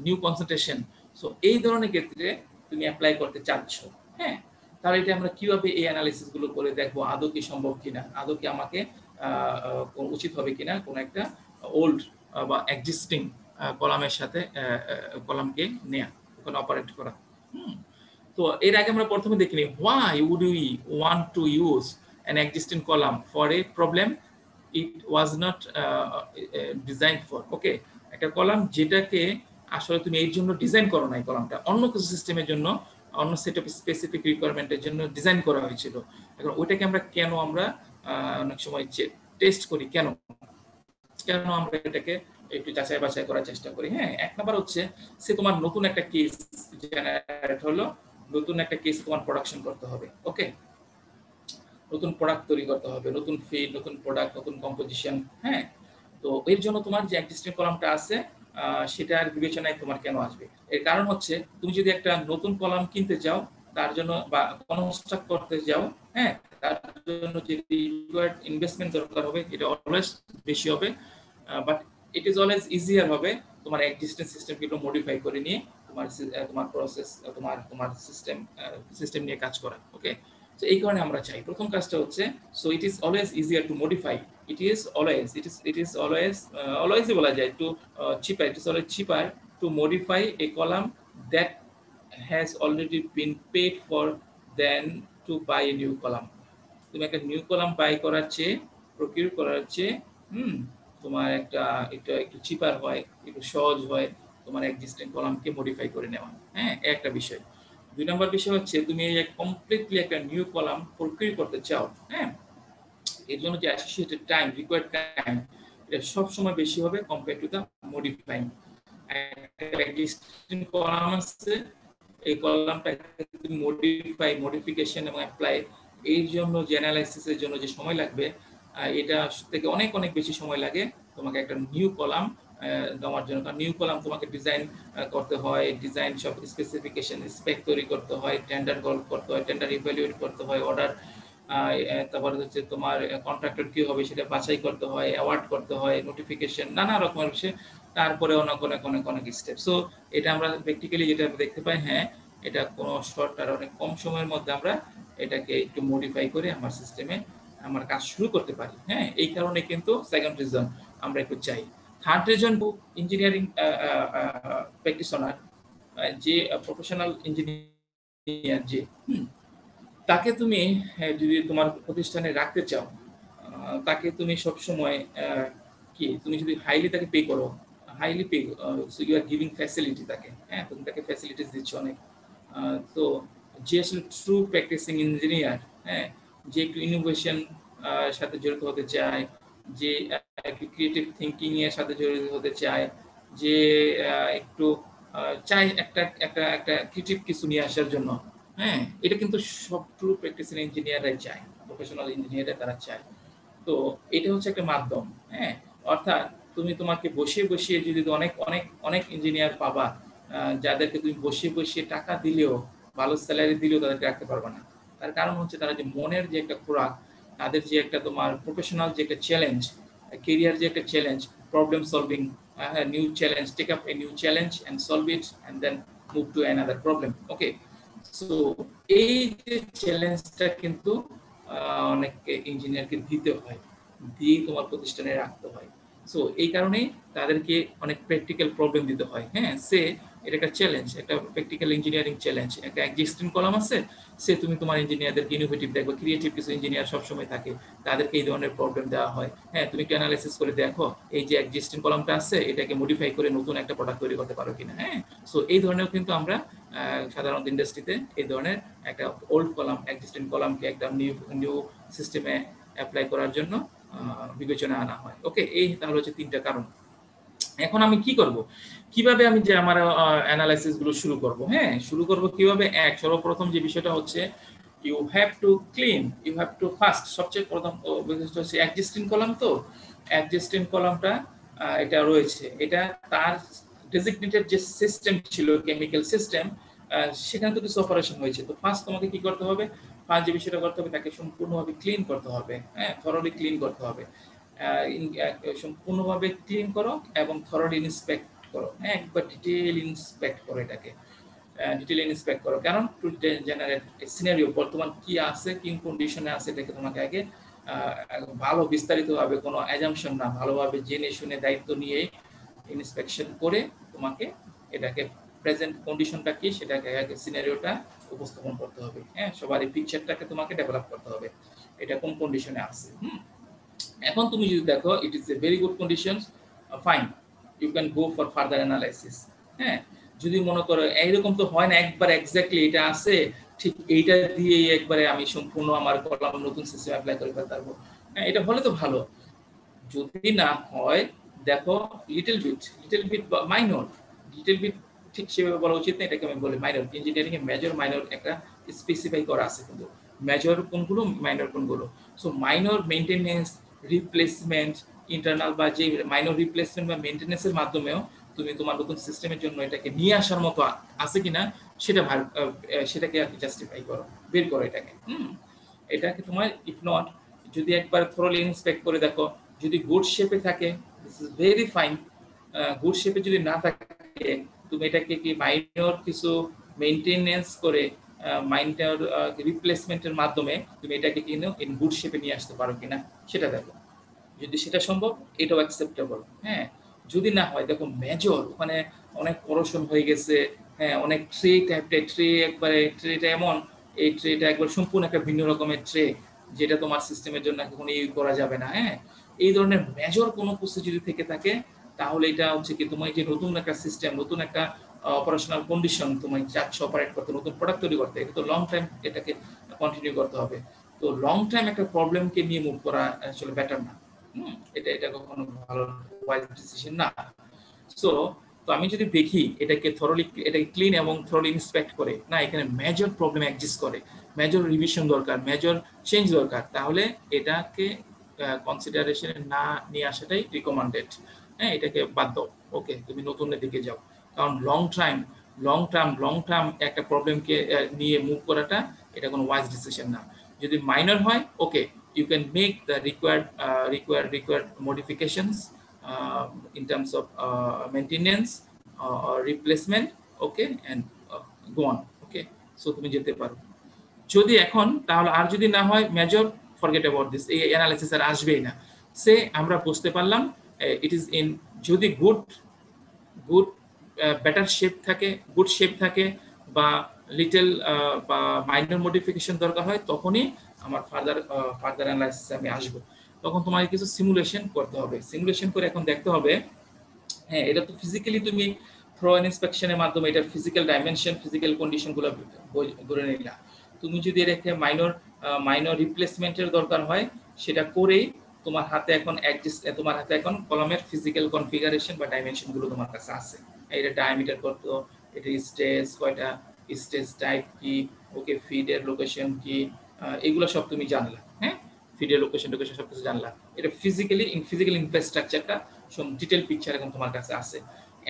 new concentration. So এই ধরনের ক্ষেত্রে তুমি অ্যাপ্লাই করতে চাচ্ছ, হ্যাঁ, তাহলে এটা আমরা কিভাবে এই অ্যানালিসিস গুলো করে দেখবো আদৌ কি সম্ভব কিনা, আদৌ কি আমাকে উচিত হবে কিনা কোনো একটা ওল্ড বা এক্সিস্টিং কলামের সাথে কলামকে নেয়া, ওখানে অপারেট করা। তো এর আগে আমরা প্রথমে দেখিনি why would we want to use an existing column for a problem it was not designed for, ওকে, একটা কলাম যেটাকে আসলে তুমি এই জন্য ডিজাইন করো না, এই কলামটা অন্য কিছু সিস্টেমের জন্য, অন্য সেট অফ স্পেসিফিক রিকোয়ারমেন্টের জন্য ডিজাইন করা হয়েছিল। এখন ওইটাকে আমরা কেন আমরা অনেক সময় টেস্ট করি, কেন কেন আমরা এটাকে একটু যাচাই বাছাই করার চেষ্টা করি। হ্যাঁ, এক নাম্বার হচ্ছে সে তোমার নতুন একটা কেস জেনারেট হলো, নতুন একটা কেস তোমার প্রোডাকশন করতে হবে, ওকে, নতুন প্রোডাক্ট তৈরি করতে হবে, নতুন ফিড, নতুন প্রোডাক্ট, নতুন কম্পোজিশন। হ্যাঁ, তো এর জন্য তোমার যে এক্সিস্টিং কলামটা আছে সেটার বিবেচনায় তোমার কেন আসবে, এর কারণ হচ্ছে তুমি যদি একটা নতুন কলাম কিনতে চাও তার জন্য বা কনস্ট্রাক্ট করতে যাও, হ্যাঁ, তার জন্য যে রিকোয়ার্ড ইনভেস্টমেন্ট দরকার হবে এটা অলওয়েজ বেশি হবে, but it is always easier হবে তোমার এক্সিস্টিং সিস্টেমকে একটু মডিফাই করে নিয়ে তোমার প্রসেস তোমার সিস্টেম নিয়ে কাজ করা, ওকে। তো এই কারণে আমরা চাই প্রথম কাজটা হচ্ছে so it is always easier to modify, always বলা যায় to cheaper, it is always cheaper to modify a column that has already been paid for than to buy a new column. তুমি একটা নিউ কলাম বাই করার চেয়ে, procure করার চেয়ে তোমার একটা এটা একটু চিপার হয়, একটু সহজ হয় তোমার এক্সিস্টিং কলামকে মডিফাই করে নেওয়া। হ্যাঁ, একটা বিষয়। দুই নম্বর বিষয় হচ্ছে তুমি এই কমপ্লিটলি একটা নিউ কলাম প্রকিউর করতে চাও, হ্যাঁ, এর জন্য যে অ্যাসোসিয়েটেড টাইম, রিকোয়ার্ড টাইম, এটা সবসময় বেশি হবে compare to the modifying. Existing column আছে, এই কলামটা মডিফিকেশন এবং অ্যাপ্লাই এই জন্য যে অ্যানালাইসিসের জন্য যে সময় লাগবে এটা থেকে অনেক অনেক বেশি সময় লাগে তোমাকে একটা নিউ কলাম দেওয়ার জন্য। কারণ নিউ কলাম তোমাকে ডিজাইন করতে হয়, ডিজাইন সব স্পেসিফিকেশন স্পেক তৈরি করতে হয়, টেন্ডার কল করতে হয়, টেন্ডার ইভ্যালুয়েট করতে হয়, অর্ডার, তারপরে হচ্ছে তোমার কন্ট্রাক্টর কি হবে সেটা বাছাই করতে হয়, অ্যাওয়ার্ড করতে হয়, নোটিফিকেশন, নানা রকমের বিষয়, তারপরে অনেক অনেক অনেক অনেক স্টেপ। সো এটা আমরা প্র্যাকটিক্যালি যেটা দেখতে পাই, হ্যাঁ, এটা কোনো শর্ট আর অনেক কম সময়ের মধ্যে আমরা এটাকে একটু মডিফাই করে আমার সিস্টেমে আমার কাজ শুরু করতে পারি। হ্যাঁ, এই কারণে কিন্তু সেকেন্ড রিজন আমরা একটু চাই। থার্ড রিজন, ইঞ্জিনিয়ারিং প্র্যাকটিশনার, যে প্রফেশনাল ইঞ্জিনিয়ার যে তাকে তুমি যদি তোমার প্রতিষ্ঠানে রাখতে চাও, তাকে তুমি সবসময় কি তুমি যদি হাইলি তাকে পে করো, highly pay, so you are giving facility তাকে, হ্যাঁ, তুমি তাকে ফ্যাসিলিটিস দিচ্ছ অনেক। তো যে আসলে ট্রু প্র্যাকটিসিং ইঞ্জিনিয়ার, হ্যাঁ, যে একটু ইনোভেশন সাথে জড়িত হতে চায়, যে একটু ক্রিয়েটিভ থিঙ্কিং এর সাথে জড়িত হতে চায়, যে একটু চায় একটা একটা একটা ক্রিয়েটিভ কিছু নিয়ে আসার জন্য, হ্যাঁ, এটা কিন্তু সব ট্রু প্র্যাকটিসিং ইঞ্জিনিয়াররাই চায়, প্রফেশনাল ইঞ্জিনিয়াররা তারা চায়। তো এটা হচ্ছে একটা মাধ্যম, হ্যাঁ, অর্থাৎ তুমি তোমাকে বসিয়ে বসিয়ে যদি অনেক অনেক অনেক ইঞ্জিনিয়ার পাবা যাদেরকে তুমি বসিয়ে বসিয়ে টাকা দিলেও, ভালো স্যালারি দিলেও তাদেরকে রাখতে পারবে না। তার কারণ হচ্ছে তারা যে মনের যে একটা খোরাক, তাদের যে একটা তোমার প্রফেশনাল যে একটা চ্যালেঞ্জ, কেরিয়ার যে একটা challenge, problem solving, new challenge, take up a new challenge and solve it and then move to another problem, okay. So এই যে চ্যালেঞ্জটা কিন্তু অনেক ইঞ্জিনিয়ারকে দিতে হয়, দিয়ে তোমার প্রতিষ্ঠানে রাখতে হয়। সো এই কারণেই তাদেরকে অনেক প্র্যাকটিক্যাল প্রবলেম দিতে হয়। হ্যাঁ, সে এটা একটা চ্যালেঞ্জ, একটা প্র্যাকটিক্যাল ইঞ্জিনিয়ারিং চ্যালেঞ্জ, একটা এক্সিস্টিং কলাম আছে, সে তুমি তোমার ইঞ্জিনিয়ারদেরকে ইনোভেটিভ দেখবে, ক্রিয়েটিভ কিছু ইঞ্জিনিয়ার সবসময় থাকে, তাদেরকে এই ধরনের প্রবলেম দেওয়া হয়। হ্যাঁ, তুমি একটু অ্যানালাইসিস করে দেখো এই যে এক্সিস্টিং কলামটা আছে এটাকে মডিফাই করে নতুন একটা প্রোডাক্ট তৈরি করতে পারো কিনা। হ্যাঁ, সো এই ধরনের কিন্তু আমরা সাধারণত ইন্ডাস্ট্রিতে এই ধরনের একটা ওল্ড কলাম, এক্সিস্টিং কলামকে একটা নিউ সিস্টেমে অ্যাপ্লাই করার জন্য বিবেচনা আনা হয়, ওকে। এই তাহলে হচ্ছে তিনটা কারণ। এখন আমি কি করব, কিভাবে আমি যে আমার অ্যানালাইসিস গুলো শুরু করব? হ্যাঁ, শুরু করব কিভাবে? সর্বপ্রথম যে বিষয়টা হচ্ছে you have to clean, you have to first, সবচেয়ে প্রথম বিষয়টা হচ্ছে এক্সিস্টিং কলাম। তো এক্সিস্টিং কলামটা এটা রয়েছে, এটা তার ডেজিগনেটেড যে সিস্টেম ছিল, কেমিক্যাল সিস্টেম, সেখানে তো কিছু অপারেশন হয়েছে। তো ফার্স্ট তোমাকে কি করতে হবে, ফার্স্ট যে বিষয়টা করতে হবে, তাকে সম্পূর্ণভাবে ক্লিন করতে হবে, হ্যাঁ, থরলি ক্লিন করতে হবে। সম্পূর্ণভাবে ক্লিন করো এবং থরলি ইন্সপেক্ট করো, হ্যাঁ, একবার ডিটেইল ইন্সপেক্ট করো এটাকে, ডিটেইল ইন্সপেক্ট করো। কারণ টু জেনারেট সিনারিও বর্তমান কি আছে, কি কন্ডিশনে আছে, এটাকে তোমাকে আগে ভালো বিস্তারিতভাবে কোনো অ্যাজাম্পশন না, ভালোভাবে জেনে শুনে দায়িত্ব নিয়ে ইন্সপেকশন করে তোমাকে এটাকে প্রেজেন্ট কন্ডিশনটা কি সেটাকে আগে সিনারিওটা উপস্থাপন করতে হবে, হ্যাঁ, সবার এই পিকচারটাকে তোমাকে ডেভেলপ করতে হবে, এটা কোন কন্ডিশনে আছে। এখন তুমি যদি দেখো it is a very good conditions, fine, you can go for further analysis. হ্যাঁ, যদি মনে করো এইরকম তো হয় না একবার এক্স্যাক্টলি এটা আছে ঠিক এইটা দিয়ে একবারে আমি সম্পূর্ণ আমার কলাম নতুন সিস্টেম অ্যাপ্লাই করে ফেলতে পারবো, হ্যাঁ, এটা হলে তো ভালো। যদি না হয় দেখো little bit minor, little bit ঠিক সেভাবে বলা উচিত না, এটাকে আমি বলি মাইনর। ইঞ্জিনিয়ারিং এ মেজর মাইনর একটা স্পেসিফাই করা আছে, কিন্তু মেজর কোনগুলো মাইনর কোনগুলো। So minor maintenance, replacement, internal বা যে মাইনর রিপ্লেসমেন্ট বা মেইনটেনেন্সের মাধ্যমেও তুমি তোমার নতুন সিস্টেমের জন্য এটাকে নিয়ে আসার মতো আছে কিনা সেটা সেটাকে আর কি জাস্টিফাই করো, বের করো এটাকে। এটাকে তোমার ইফ নট যদি একবার থরলি ইন্সপেক্ট করে দেখো, যদি গুড শেপে থাকে this is very fine. Good শেপে যদি না থাকে তুমি এটাকে কি মাইনর কিছু মেইনটেনেন্স করে মাইনর রিপ্লেসমেন্টের মাধ্যমে তুমি এটাকে কিন্তু ইন গুড শেপে নিয়ে আসতে পারো কিনা সেটা দেখো। যদি সেটা সম্ভব এটাও অ্যাকসেপ্টেবল, হ্যাঁ। যদি না হয় দেখো মেজর ওখানে অনেক করোশন হয়ে গেছে, হ্যাঁ, অনেক ট্রে টাইপের ট্রে, একবারে ট্রেটা এমন এই ট্রেটা একবার সম্পূর্ণ একটা ভিন্ন রকমের ট্রে যেটা তোমার সিস্টেমের জন্য কখনো ইউজ করা যাবে না, হ্যাঁ, এই ধরনের মেজর কোনো কিছু যদি থেকে থাকে তাহলে এটা হচ্ছে কি তোমার যে নতুন একটা সিস্টেম, নতুন একটা অপারেশনাল কন্ডিশন তুমি চাচ্ছ অপারেট করতে, নতুন প্রোডাক্ট তৈরি করতে, এটা তো লং টাইম এটাকে কন্টিনিউ করতে হবে। তো লং টাইম একটা প্রবলেমকে নিয়ে মুভ করা আসলে বেটার না, এটা কখনো ভালো ওয়াইজ ডিসিশন না। সো তো আমি যদি দেখি এটাকে থরলি, এটাকে ক্লিন এবং থরলি ইন্সপেক্ট করে না এখানে মেজর প্রবলেম এক্সিস্ট করে, মেজর রিভিশন দরকার, মেজর চেঞ্জ দরকার, তাহলে এটাকে কনসিডারেশনে না নিয়ে আসাটাই রিকমেন্ডেড, হ্যাঁ, এটাকে বাদ দাও, ওকে, তুমি নতুনের দিকে যাও। কারণ লং টার্ম একটা প্রবলেমকে নিয়ে মুভ করাটা এটা কোনো ওয়াইজ ডিসিশন না। যদি মাইনর হয় ওকে, you can make the required modifications in terms of maintenance or replacement, okay, and go on, okay, so তুমি যেতে পারো। যদি এখন তাহলে আর যদি না হয় মেজর, ফরগেট অ্যাবাউট দিস, এই অ্যানালাইসিস আর আসবেই না। সে আমরা বুঝতে পারলাম ইট ইজ ইন, যদি গুড বেটার শেপ থাকে, গুড শেপ থাকে বা লিটল বা মাইনর মডিফিকেশন দরকার হয় তখনই আমার ফার্দার অ্যানালাইসিসে আমি আসবো। তখন তোমাকে কিছু সিমুলেশন করতে হবে, সিমুলেশন করে এখন দেখতে হবে, হ্যাঁ, এটা তো ফিজিক্যালি তুমি থ্রো ইন্সপেকশনের মাধ্যমে এটা ফিজিক্যাল ডাইমেনশন, ফিজিক্যাল কন্ডিশনগুলো ধরে নিলা। তুমি যদি এটাকে মাইনর রিপ্লেসমেন্টের দরকার হয় সেটা করেই তোমার হাতে এখন তোমার হাতে এখন কলামের ফিজিক্যাল কনফিগারেশন বা ডাইমেনশন গুলো তোমার কাছে আছে। এটা ডায়ামিটার কত, এটা স্টেজ কয়টা, স্টেজ টাইপ কি, ওকে, ফিডের লোকেশন কি, এগুলো সব তুমি জানলা, হ্যাঁ, ফিডের লোকেশন সব কিছু জানলা। এটা ফিজিক্যাল ইনফ্রাস্ট্রাকচারটা সব ডিটেইল পিকচার এখন তোমার কাছে আছে।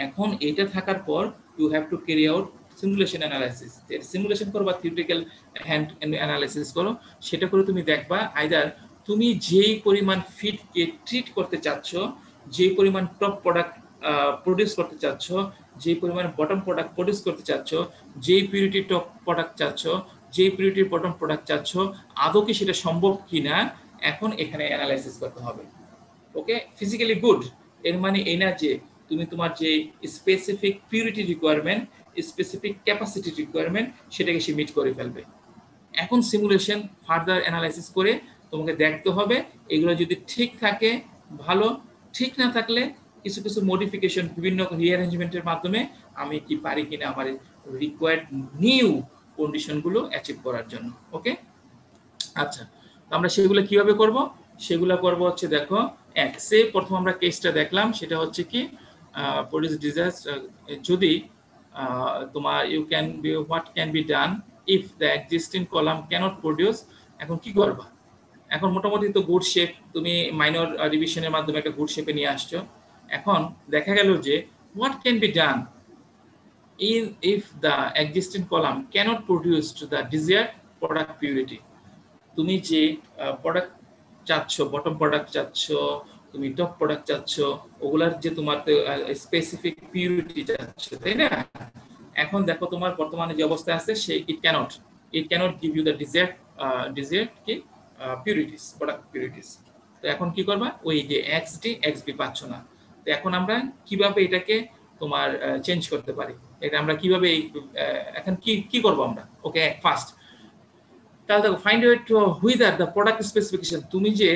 এখন এটা থাকার পর you have to carry out simulation analysis. Simulation করো বা থিওরিটিক্যাল হ্যান্ড অ্যানালাইসিস করো, সেটা করে তুমি দেখবা আইদার তুমি যেই পরিমাণ ফিডকে ট্রিট করতে চাচ্ছ, যেই পরিমাণ টপ প্রোডাক্ট প্রডিউস করতে চাচ্ছ, যেই পরিমাণ বটম প্রোডাক্ট প্রডিউস করতে চাচ্ছ, যেই পিউরিটি টপ প্রোডাক্ট চাচ্ছ, যেই পিউরিটির বটম প্রোডাক্ট চাচ্ছ, আদৌ কি সেটা সম্ভব কিনা এখন এখানে অ্যানালাইসিস করতে হবে। ওকে, ফিজিক্যালি গুড এর মানে এই না যে তুমি তোমার যে specific purity requirement, specific capacity requirement সেটাকে সে মিট করে ফেলবে। এখন সিমুলেশন ফার্দার অ্যানালাইসিস করে তোমাকে দেখতে হবে এগুলো যদি ঠিক থাকে ভালো, ঠিক না থাকলে কিছু কিছু মডিফিকেশন, বিভিন্ন রিঅ্যারেঞ্জমেন্টের মাধ্যমে আমি কি পারি কিনা আমার রিকোয়ার্ড নিউ কন্ডিশনগুলো অ্যাচিভ করার জন্য। ওকে, আচ্ছা, আমরা সেগুলো কিভাবে করব? সেগুলো করব হচ্ছে দেখো, সে প্রথম আমরা কেসটা দেখলাম, সেটা হচ্ছে কি প্রডিউস ডিজাস্টার, যদি তোমার you can be, what can be done if the existing column can't produce. এখন কি করবা? এখন মোটামুটি তো গুড শেপ তুমি মাইনর রিভিশনের মাধ্যমে একটা গুড শেপে নিয়ে আসছো। এখন দেখা গেল যে what can be done if the existing column cannot produce to the desired product purity. তুমি যে প্রোডাক্ট চাচ্ছ, বটম প্রোডাক্ট চাচ্ছ, তুমি টপ প্রোডাক্ট চাচ্ছ, ওগুলার যে তোমার স্পেসিফিক পিউরিটি চাচ্ছ, তাই না? এখন দেখো তোমার বর্তমানে যে অবস্থা আছে, সেই it cannot give you the desired কি পিউরিটিস, প্রোডাক্ট পিউরিটিস। তো এখন কি করবা, ওই যে এক্সডি এক্সবি পাচ্ছ না। তো এখন আমরা কিভাবে এটাকে তোমার চেঞ্জ করতে পারি, এটা আমরা কিভাবে এখন কি করব আমরা? ওকে, ফার্স্ট তাহলে দেখো, find out হুইদার the product specification, তুমি যে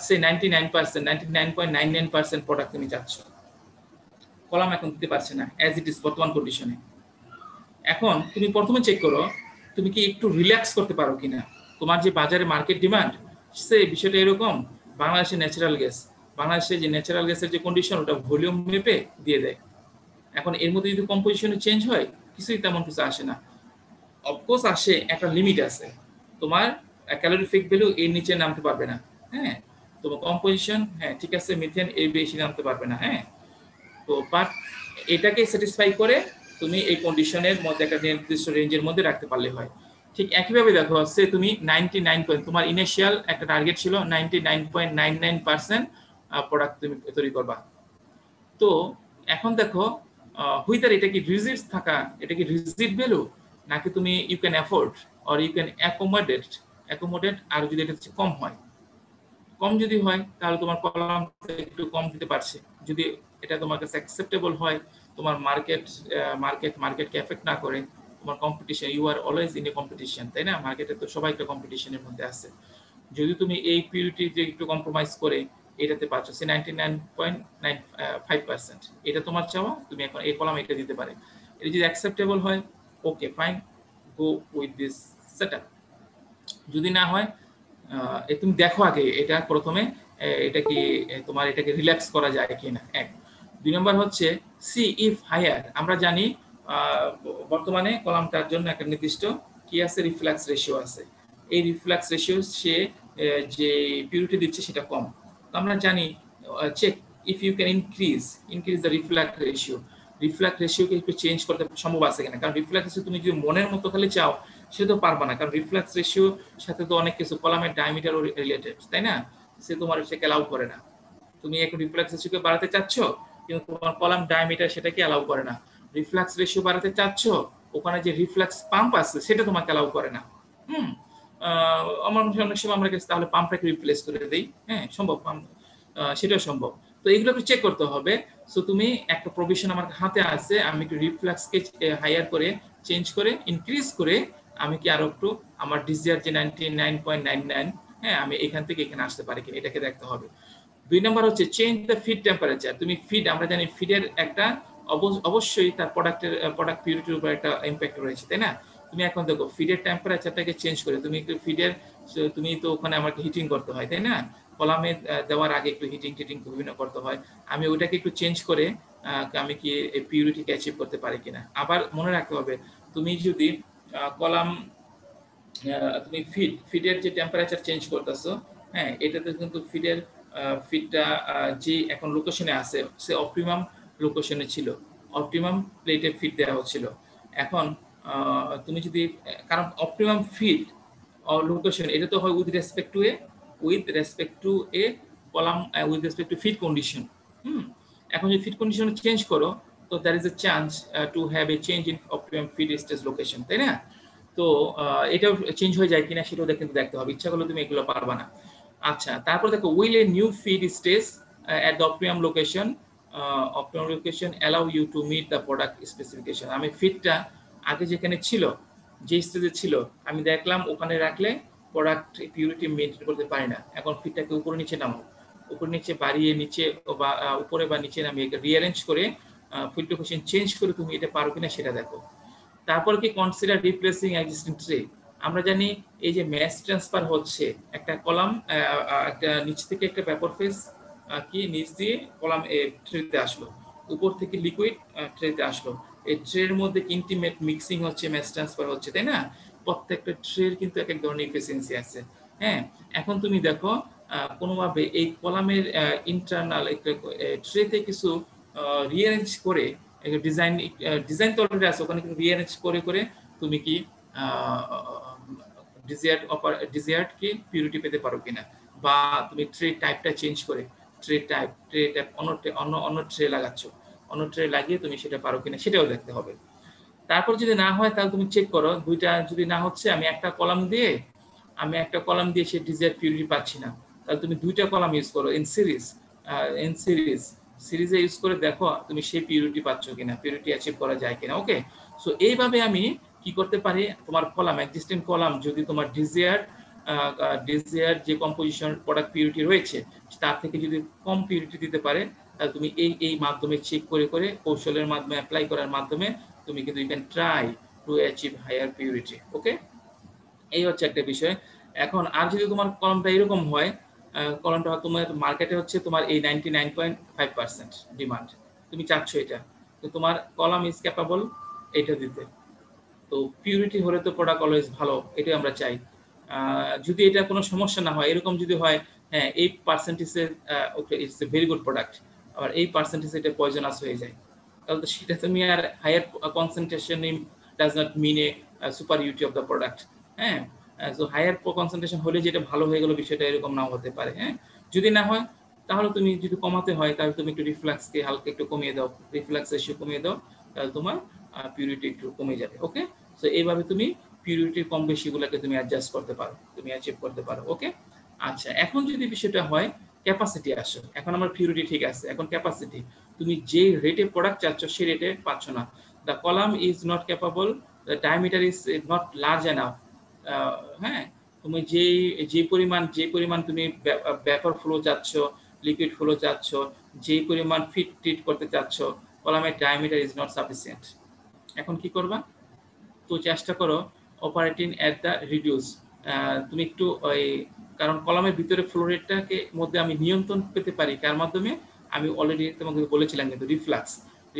সে 99% 99.99% প্রোডাক্ট তুমি চাচ্ছ, কলাম এখন দিতে পারছে না অ্যাজ ইট ইজ বর্তমান কন্ডিশনে। এখন তুমি প্রথমে চেক করো তুমি কি একটু রিল্যাক্স করতে পারো কিনা। তোমার যে বাজারে মার্কেট ডিমান্ড, সে বিষয়টা এরকম, বাংলাদেশের ন্যাচারাল গ্যাস, বাংলাদেশে যে ন্যাচারাল গ্যাসের যে কন্ডিশন, ওটা ভলিউম মেপে দিয়ে দেয়। এখন এর মধ্যে যদি কম্পোজিশনে চেঞ্জ হয়, কিছুই তেমন কিছু আসে না। অফকোর্স আসে, একটা লিমিট আছে, তোমার ক্যালোরিফিক ভ্যালু এর নিচে নামতে পারবে না। হ্যাঁ, তোমার কম্পোজিশন, হ্যাঁ ঠিক আছে, মিথেন এর বেশি নামতে পারবে না। হ্যাঁ, তো বাট এটাকে স্যাটিসফাই করে তুমি এই কন্ডিশনের মধ্যে একটা নির্দিষ্ট রেঞ্জের মধ্যে রাখতে পারলে হয়। ঠিক একইভাবে দেখো, হচ্ছে তুমি 99 তোমার ইনিশিয়াল একটা টার্গেট ছিল 99.99% প্রোডাক্ট তুমি তৈরি করবা। তো এখন দেখো হুইদার এটা কি রিজিড থাকা, এটা কি রিজিড ভ্যালু, নাকি তুমি you can afford or you can accommodate, আর যদি এটা কম হয়, কম যদি হয় তাহলে তোমার কলাম একটু কম দিতে পারছে। যদি এটা তোমার কাছে অ্যাকসেপ্টেবল হয়, তোমার মার্কেটকে এফেক্ট না করে, তোমার competition, you are always in a competition, তাই না? মার্কেটে তো সবাই একটা কম্পিটিশনের মধ্যে আছে। যদি তুমি এই পিউরিটি যে একটু কম্প্রোমাইজ করে এটাতে পাচ্ছ সে 99.95%, এটা তোমার চাওয়া, তুমি এখন এই কলাম এটা দিতে পারে। এটা যদি অ্যাকসেপ্টেবল হয়, okay fine, go with this setup. যদি না হয়, তুমি দেখো আগে এটা প্রথমে, এটা কি তোমার এটাকে রিল্যাক্স করা যায় কিনা। এক, দুই নম্বর হচ্ছে সি ইফ হায়ার। আমরা জানি বর্তমানে কলামটার জন্য একটা নির্দিষ্ট কি আছে, রিফ্লাক্স রেশিও আছে। এই রিফ্লাক্স রেশিও সে যে পিউরিটি দিচ্ছে সেটা কম। তো আমরা জানি, check if you can increase the reflux রেশিওকে একটু চেঞ্জ করতে সম্ভব আছে কিনা। কারণ রিফ্লাক্স রেশিও তুমি যদি মনের মতো খালি চাও, সে তো পারবা না, কারণ রিফ্লাক্স রেশিওর সাথে তো অনেক কিছু, কলামের ডায়ামিটারও রিলেটেড, তাই না? সে তোমার সেটাকে অ্যালাউ করে না। তুমি এখন রিফ্লাক্স রেশিওকে বাড়াতে চাচ্ছ, কিন্তু তোমার কলাম ডায়ামিটার সেটাকে অ্যালাউ করে না। রিফ্লাক্স রেশিও বাড়াতে চাচ্ছ, ওখানে যে রিফ্লাক্স পাম্প আছে সেটা তোমাকে অ্যালাউ করে না। আমার অনেক সময় আমরা তাহলে পাম্পটাকে রিপ্লেস করে দেই। হ্যাঁ, সম্ভব, সেটাও সম্ভব। তো এগুলো একটু চেক করতে হবে। সো তুমি একটা প্রভিশন আমার হাতে আছে, আমি একটু রিফ্লাক্সকে হায়ার করে, চেঞ্জ করে, ইনক্রিজ করে, আমি কি আরো একটু আমার ডিজায়ার যে 99.99, হ্যাঁ, আমি এখান থেকে এখানে আসতে পারি কিনা, এটাকে দেখতে হবে। দুই নম্বর হচ্ছে চেঞ্জ দ্য ফিড টেম্পারেচার। তুমি ফিড, আমরা জানি ফিডের একটা অবশ্যই তার প্রোডাক্ট পিউরিটির উপর একটা ইম্প্যাক্ট রয়েছে, তাই না? তুমি এখন দেখো ফিডের টেম্পারেচারটাকে চেঞ্জ করে, তুমি একটু ফিডের, তুমি তো ওখানে আমাকে হিটিং করতে হয়, তাই না? কলামে দেওয়ার আগে একটু হিটিং বিভিন্ন করতে হয়। আমি ওইটাকে একটু চেঞ্জ করে আমি কি পিউরিটিকে অ্যাচিভ করতে পারি কিনা। আবার মনে রাখতে হবে, তুমি যদি কলাম, তুমি ফিডের যে টেম্পারেচার চেঞ্জ করতেছো, হ্যাঁ, এটাতে কিন্তু ফিডটা যে এখন লোকেশনে আছে, সে অপটিমাম লোকেশনে ছিল, অপটিমাম প্লেটে ফিড দেওয়া হচ্ছিল। এখন তুমি যদি, কারণ অপটিমাম ফিড লোকেশন এটা তো হয় with respect to a column, with respect to feed condition. এখন যদি ফিড কন্ডিশন চেঞ্জ করো, তো there is a chance to have a change in optimum feed stage location, তাই না? তো এটাও চেঞ্জ হয়ে যায় কিনা সেটাও কিন্তু দেখতে হবে, ইচ্ছা করলে তুমি এগুলো পারবা না। আচ্ছা, তারপর দেখো, will a new feed stage at the optimum location allow you to meet the product specification। আমি ফিডটা আগে যেখানে ছিল, যে স্টেজে ছিল, আমি দেখলাম ওখানে রাখলে প্রোডাক্ট পিউরিটি মেনটেন করতে পারি না। এখন ফিডটাকে উপরে নিচে নামাও, উপরে নিচে বাড়িয়ে, নিচে বা উপরে বা নিচে নামিয়ে রিঅ্যারেঞ্জ করে, ফিড লোকেশন চেঞ্জ করে তুমি এটা পারো কিনা সেটা দেখো। তারপর কি কনসিডার রিপ্লেসিং এক্সিস্টিং ট্রে। আমরা জানি এই যে ম্যাস ট্রান্সফার হচ্ছে, একটা কলাম, একটা নিচ থেকে একটা পেপার ফেস কি নিচ দিয়ে কলাম ট্রেতে আসলো, উপর থেকে লিকুইড ট্রেতে আসলো, এই ট্রের মধ্যে ইন্টিমেট মিক্সিং হচ্ছে, ম্যাস ট্রান্সফার হচ্ছে, তাই না? প্রত্যেকটা ট্রের কিন্তু এক এক ধরনের এফিসিয়েন্সি আছে। হ্যাঁ, এখন তুমি দেখো কোনোভাবে এই কলামের ইন্টারনাল ট্রেতে কিছু রিঅ্যারেঞ্জ করে, ডিজাইন তো অলরেডি আছে, ওখানে কিন্তু রিঅ্যারেঞ্জ করে তুমি কি ডিজায়ার্ড কি পিউরিটি পেতে পারো কিনা, বা তুমি ট্রে টাইপটা চেঞ্জ করে ট্রে টাইপ অন্য ট্রে লাগাচ্ছ, অন্য ট্রে লাগিয়ে তুমি সেটা পারো কিনা সেটাও দেখতে হবে। তারপর যদি না হয় তাহলে তুমি চেক করো, দুইটা যদি না হচ্ছে আমি একটা কলাম দিয়ে সেই ডিজায়ার্ড পিউরিটি পাচ্ছি না, তাহলে তুমি দুইটা কলাম ইউজ করো ইন সিরিজে ইউজ করে দেখো তুমি সেই পিউরিটি পাচ্ছ কিনা, পিউরিটি অ্যাচিভ করা যায় কিনা। ওকে, সো এইভাবে আমি কি করতে পারি, তোমার কলাম এক্সিস্টিং কলাম যদি তোমার ডিজায়ার যে কম্পোজিশন প্রোডাক্ট পিউরিটি রয়েছে তার থেকে যদি কম পিউরিটি দিতে পারে, তাহলে তুমি এই মাধ্যমে চেক করে কৌশলের মাধ্যমে অ্যাপ্লাই করার মাধ্যমে তুমি কিন্তু you can try to achieve higher purity. Okay, এই হচ্ছে একটা বিষয়। এখন আর যদি তোমার কলমটা এরকম হয়, কলমটা তোমার মার্কেটে হচ্ছে তোমার এই 99.5% ডিমান্ড, তুমি চাচ্ছ এটা, তো তোমার কলাম ইজ ক্যাপাবল এটা দিতে, তো পিউরিটি হলে তো প্রোডাক্ট অলওয়েজ ভালো, এটাই আমরা চাই। যদি এটা কোনো সমস্যা না হয়, এরকম যদি হয় হ্যাঁ এই পার্সেন্টেজে okay it's a very good product, আবার এই পার্সেন্টেজ এটা পয়জনাস হয়ে যায়, তাহলে তো সেটা তুমি আর higher concentration does not mean a superiority of the product. হ্যাঁ, সো হায়ার কনসেন্ট্রেশন হলে যেটা ভালো হয়ে গেল বিষয়টা এরকম নাও হতে পারে। হ্যাঁ, যদি না হয় তাহলে তুমি যদি কমাতে হয় তাহলে তুমি একটু রিফ্লাক্সকে হালকা একটু কমিয়ে দাও, রিফ্লাক্স রেশিও কমিয়ে দাও, তাহলে তোমার পিউরিটি একটু কমে যাবে। ওকে, সো এইভাবে তুমি পিউরিটির কম বেশিগুলোকে তুমি অ্যাডজাস্ট করতে পারো, তুমি অ্যাচিভ করতে পারো। ওকে, আচ্ছা এখন যদি বিষয়টা হয় ক্যাপাসিটি আসো, এখন আমার পিউরিটি ঠিক আছে, এখন ক্যাপাসিটি তুমি যে রেটে প্রোডাক্ট চাচ্ছ সেই রেটে পাচ্ছ না, the column is not capable, the diameter is not large enough. হ্যাঁ, তুমি যে পরিমাণ তুমি ভেপর ফ্লো চাচ্ছ, লিকুইড ফ্লো চাচ্ছ, যে পরিমাণ ফিট ট্রিট করতে চাচ্ছ, কলামের ডায়ামিটার ইজ নট সাফিসিয়েন্ট। এখন কি করবা, তো চেষ্টা করো অপারেটিং এট দ্য রিডিউস, তুমি একটু ওই, কারণ কলামের ভিতরে ফ্লো রেটটাকে মধ্যে আমি নিয়ন্ত্রণ পেতে পারি কার মাধ্যমে, আমি অলরেডি তোমাকে বলেছিলাম কিন্তু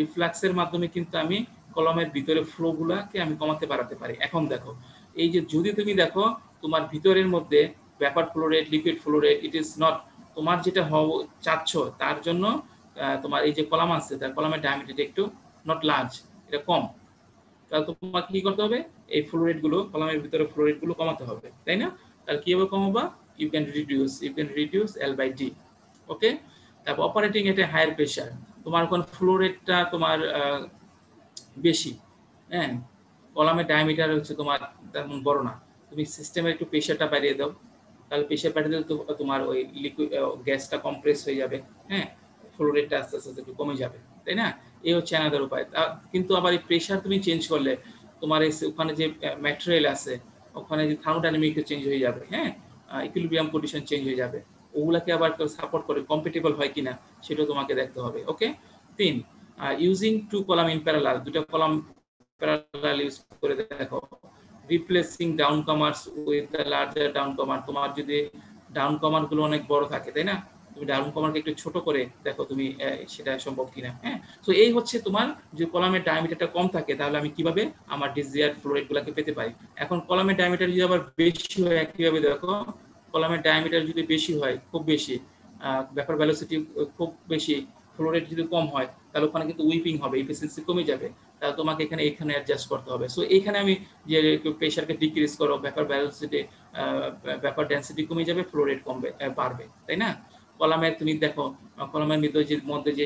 রিফ্লাক্সের মাধ্যমে কিন্তু আমি কলমের ভিতরে ফ্লো গুলাকে আমি কমাতে বাড়াতে পারি। এখন দেখো এই যে যদি তুমি দেখো তোমার ভিতরের মধ্যে vapour flow rate, liquid flow rate it is not তোমার যেটা চাচ্ছ তার জন্য, তোমার এই যে কলাম আছে তার কলামের ডায়ামিটার একটু নট লার্জ, এটা কম, তাহলে তোমাকে কি করতে হবে, এই ফ্লো রেট গুলো কলামের ভিতরে ফ্লো রেট গুলো কমাতে হবে, তাই না? তাহলে কিভাবে কমাবা, you can reduce L/D। Okay, তারপর operating at a higher pressure, তোমার কোন ফ্লো রেটটা তোমার বেশি, হ্যাঁ কলামের ডায়ামিটার হচ্ছে তোমার তেমন বড় না, তুমি সিস্টেমের একটু প্রেসারটা বাড়িয়ে দাও, তাহলে প্রেসার বাড়িয়ে দিলে তোমার ওই লিকুইড গ্যাসটা কম্প্রেস হয়ে যাবে, হ্যাঁ ফ্লো রেটটা আস্তে আস্তে একটু কমে যাবে, তাই না? এই হচ্ছে আনাদার উপায়। কিন্তু আবার এই প্রেসার তুমি চেঞ্জ করলে তোমার ওখানে যে ম্যাটেরিয়াল আছে ওখানে যে থার্মোডাইনামিক চেঞ্জ হয়ে যাবে, হ্যাঁ ইকুইলিব্রিয়াম কন্ডিশন চেঞ্জ হয়ে যাবে, ওগুলাকে আবার সাপোর্ট করে কম্পেটেবল হয় কিনা সেটাও তোমাকে দেখতে হবে। Okay, 3 using two column in parallel, দুটো কলাম প্যারালাল ইউজ করে দেখো, replacing downcomers with the larger downcomer, তোমার যদি ডাউন কামার গুলো অনেক বড় থাকে তাই না, তুমি ডাউন কামারকে একটু ছোট করে দেখো তুমি সেটা সম্ভব কিনা। হ্যাঁ, তো এই হচ্ছে তোমার যে কলামের ডায়ামিটারটা কম থাকে তাহলে আমি কিভাবে আমার ডিজায়ার্ড ফ্লো রেট গুলাকে পেতে পারি। এখন কলামের ডায়ামিটার যদি আবার বেশি হয় কিভাবে দেখো, কলামের ডায়ামিটার যদি বেশি হয় খুব বেশি, ভেপার ভেলোসিটি খুব বেশি, ফ্লো রেট যদি কম হয় তাহলে ওখানে কিন্তু উইপিং হবে, এফিসিয়েন্সি কমে যাবে, তাহলে তোমাকে এখানে অ্যাডজাস্ট করতে হবে। সো এইখানে আমি যে প্রেশারকে ডিক্রিজ করো, ভেপার ভেলোসিটি ভেপার ডেনসিটি কমে যাবে, ফ্লো রেট কমবে, বাড়বে, তাই না? কলামের তুমি দেখো কলামের মধ্যে যে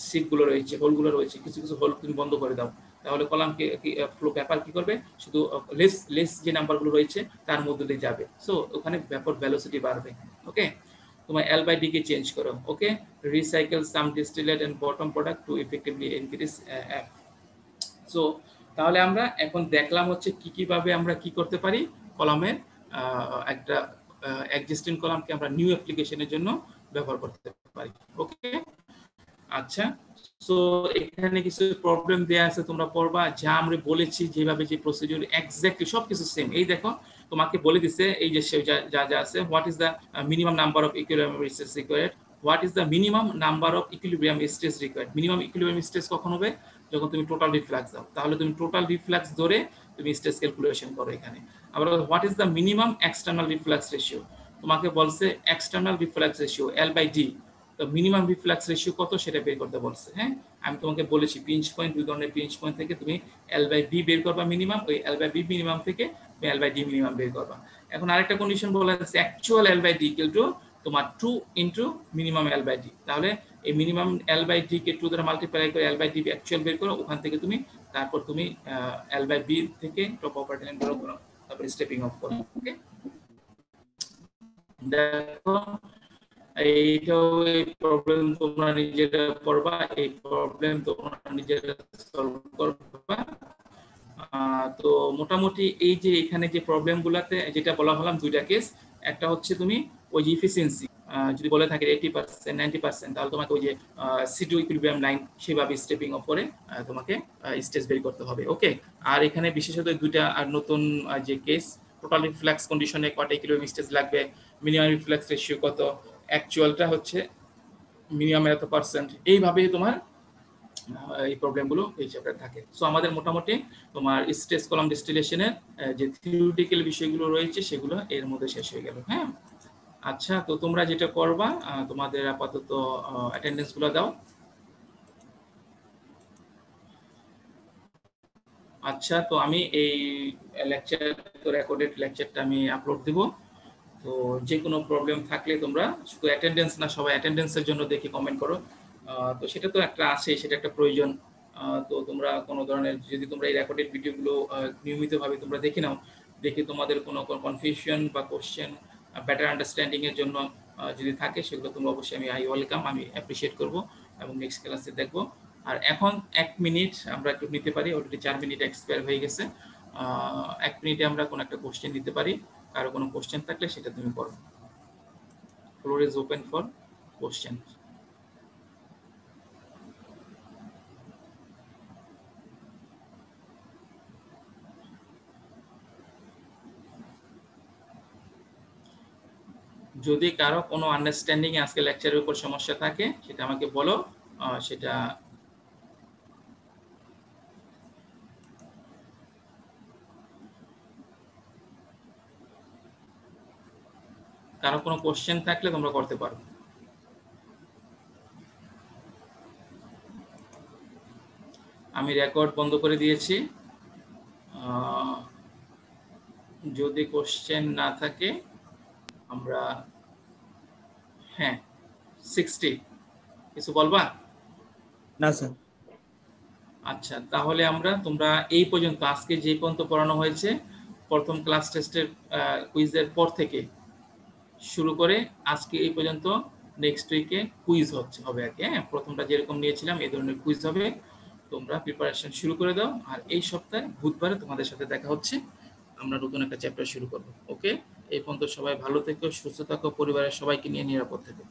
সিপগুলো রয়েছে, হোলগুলো রয়েছে, কিছু কিছু হোল তুমি বন্ধ করে দাও, তাহলে কলামকে ফ্লো ভেপার কি করবে, শুধু লেস যে নাম্বারগুলো রয়েছে তার মধ্যে দিয়ে যাবে, সো ওখানে ভেপার ভেলোসিটি বাড়বে। ওকে, তোমার L/D কে চেঞ্জ করো। Okay, recycle some distillate and bottom product to effectively increase F। So তাহলে আমরা এখন দেখলাম হচ্ছে কিভাবে আমরা কি করতে পারি, কলামের একটা এক্সিস্টিং কলামকে আমরা নিউ অ্যাপ্লিকেশনের জন্য ব্যবহার করতে পারি। ওকে, আচ্ছা সো এখানে কিছু প্রবলেম দেয়া আছে, তোমরা পড়বা, যা আমরা বলেছি যেভাবে যে প্রসিডিউর এক্স্যাক্টলি সবকিছু সেম। এই দেখো তোমাকে বলে দিছে এই যে যা যা আছে, what is the minimum number of equilibrium stage required, what is the minimum number of equilibrium stage required, minimum equilibrium stage কখন হবে, যখন তুমি টোটাল রিফ্লাক্স দাও, তাহলে তুমি টোটাল রিফ্লাক্স ধরে তুমি স্টেজ ক্যালকুলেশন করো এখানে। আবার what is the minimum external reflux ratio, তোমাকে বলছে এক্সটার্নাল রিফ্লাক্স রেশিও L/D, তো মিনিমাম রিফ্লাক্স রেশিও কত সেটা বের করতে বলছে। হ্যাঁ, আমি তোমাকে বলেছি পিঞ্চ পয়েন্ট, দুই ধরনের পিঞ্চ পয়েন্ট থেকে তুমি L/B বের করবা মিনিমাম, ওই L/B মিনিমাম থেকে তুমি L বাই ডি মিনিমাম বের করবা। এখন আরেকটা কন্ডিশন বলা আছে actual L by D equal to তোমার 2 into minimum L by D. তাহলে এই মিনিমাম L বাই ডি কে 2 দ্বারা মাল্টিপ্লাই করে L বাই ডি অ্যাকচুয়াল বের করো, ওখান থেকে তুমি তারপর তুমি L বাই বি থেকে টপ অপারেটর বের করো, তারপর স্টেপিং অফ করো। ওকে, দেখো এইটাও এই প্রবলেম তোমরা নিজেরা করবা, এই প্রবলেম তোমরা নিজেরা সলভ করবা। তো মোটামুটি এই যে এখানে যে প্রবলেমগুলোতে যেটা বলা হলাম দুইটা কেস, একটা হচ্ছে তুমি ওই যে ইফিসিয়েন্সি যদি বলে থাকে 80% 90%, তাহলে তোমাকে ওই যে সিডু ইকুইলিব্রিয়াম লাইন সেভাবে স্টেপিং অফ করে তোমাকে স্টেজ বের করতে হবে। ওকে, আর এখানে বিশেষত দুইটা আর নতুন যে কেস, টোটাল রিফ্লেক্স কন্ডিশনে কয়টা ইকুইলিব্রিয়াম স্টেজ লাগবে, মিনিমাম রিফ্লেক্স রেশিও কত, অ্যাকচুয়ালটা হচ্ছে মিনিমামের এত পার্সেন্ট, এইভাবেই তোমার এই প্রবলেমগুলো এই চ্যাপ্টারে থাকে। সো আমাদের মোটামুটি তোমার স্ট্রেস কলাম ডিস্টিলেশনের যে থিওরিটিক্যাল বিষয়গুলো রয়েছে সেগুলো এর মধ্যে শেষ হয়ে গেল। হ্যাঁ, আচ্ছা, তো তোমরা যেটা করবা তোমাদের আপাতত অ্যাটেন্ডেন্স গুলো দাও। আচ্ছা, তো আমি এই লেকচার রেকর্ডেড লেকচারটা আমি আপলোড দিব। তো যে কোনো প্রবলেম থাকলে তোমরা শুধু অ্যাটেন্ডেন্স না, সবাই অ্যাটেন্ডেন্সের জন্য দেখে কমেন্ট করো। তো সেটা তো একটা আছে, সেটা একটা প্রয়োজন। তো তোমরা কোনো ধরনের যদি তোমরা এই রেকর্ডেড ভিডিওগুলো নিয়মিতভাবে তোমরা দেখে নাও, দেখে তোমাদের কোনো কনফিউশন বা কোশ্চেন বেটার আন্ডারস্ট্যান্ডিং এর জন্য যদি থাকে সেগুলো তোমরা অবশ্যই আমি ওয়েলকাম, আমি অ্যাপ্রিসিয়েট করব এবং নেক্সট ক্লাসে দেখবো। আর এখন 1 মিনিট আমরা একটু নিতে পারি, অলরেডি 4 মিনিট এক্সপায়ার হয়ে গেছে। 1 মিনিটে আমরা কোনো একটা কোশ্চেন নিতে পারি, কারো কোনো কোশ্চেন থাকলে সেটা তুমি করো। Floor is open for question. যদি কারো কোনো আন্ডারস্ট্যান্ডিং এ আজকে লেকচারের উপর সমস্যা থাকে সেটা আমাকে বলো, সেটা কারো কোনো কোশ্চেন থাকলে তোমরা করতে পারো। আমি রেকর্ড বন্ধ করে দিয়েছি। যদি কোশ্চেন না থাকে আমরা, হ্যাঁ 60 কিছু বলবা? না স্যার। আচ্ছা, তাহলে আমরা তোমরা এই পর্যন্ত আজকে যে পর্যন্ত পড়ানো হয়েছে প্রথম ক্লাস টেস্টের কুইজের পর থেকে শুরু করে আজকে এই পর্যন্ত, নেক্সট উইকে কুইজ হবে আর কি। হ্যাঁ, প্রথমটা যেরকম নিয়েছিলাম এই ধরনের কুইজ হবে, তোমরা প্রিপারেশন শুরু করে দাও। আর এই সপ্তাহে বুধবারে তোমাদের সাথে দেখা হচ্ছে, আমরা নতুন একটা চ্যাপ্টার শুরু করব। ওকে, এই পর্যন্ত সবাই ভালো থেকো, সুস্থ থাকো, পরিবারের সবাইকে নিয়ে নিরাপদ থেকো।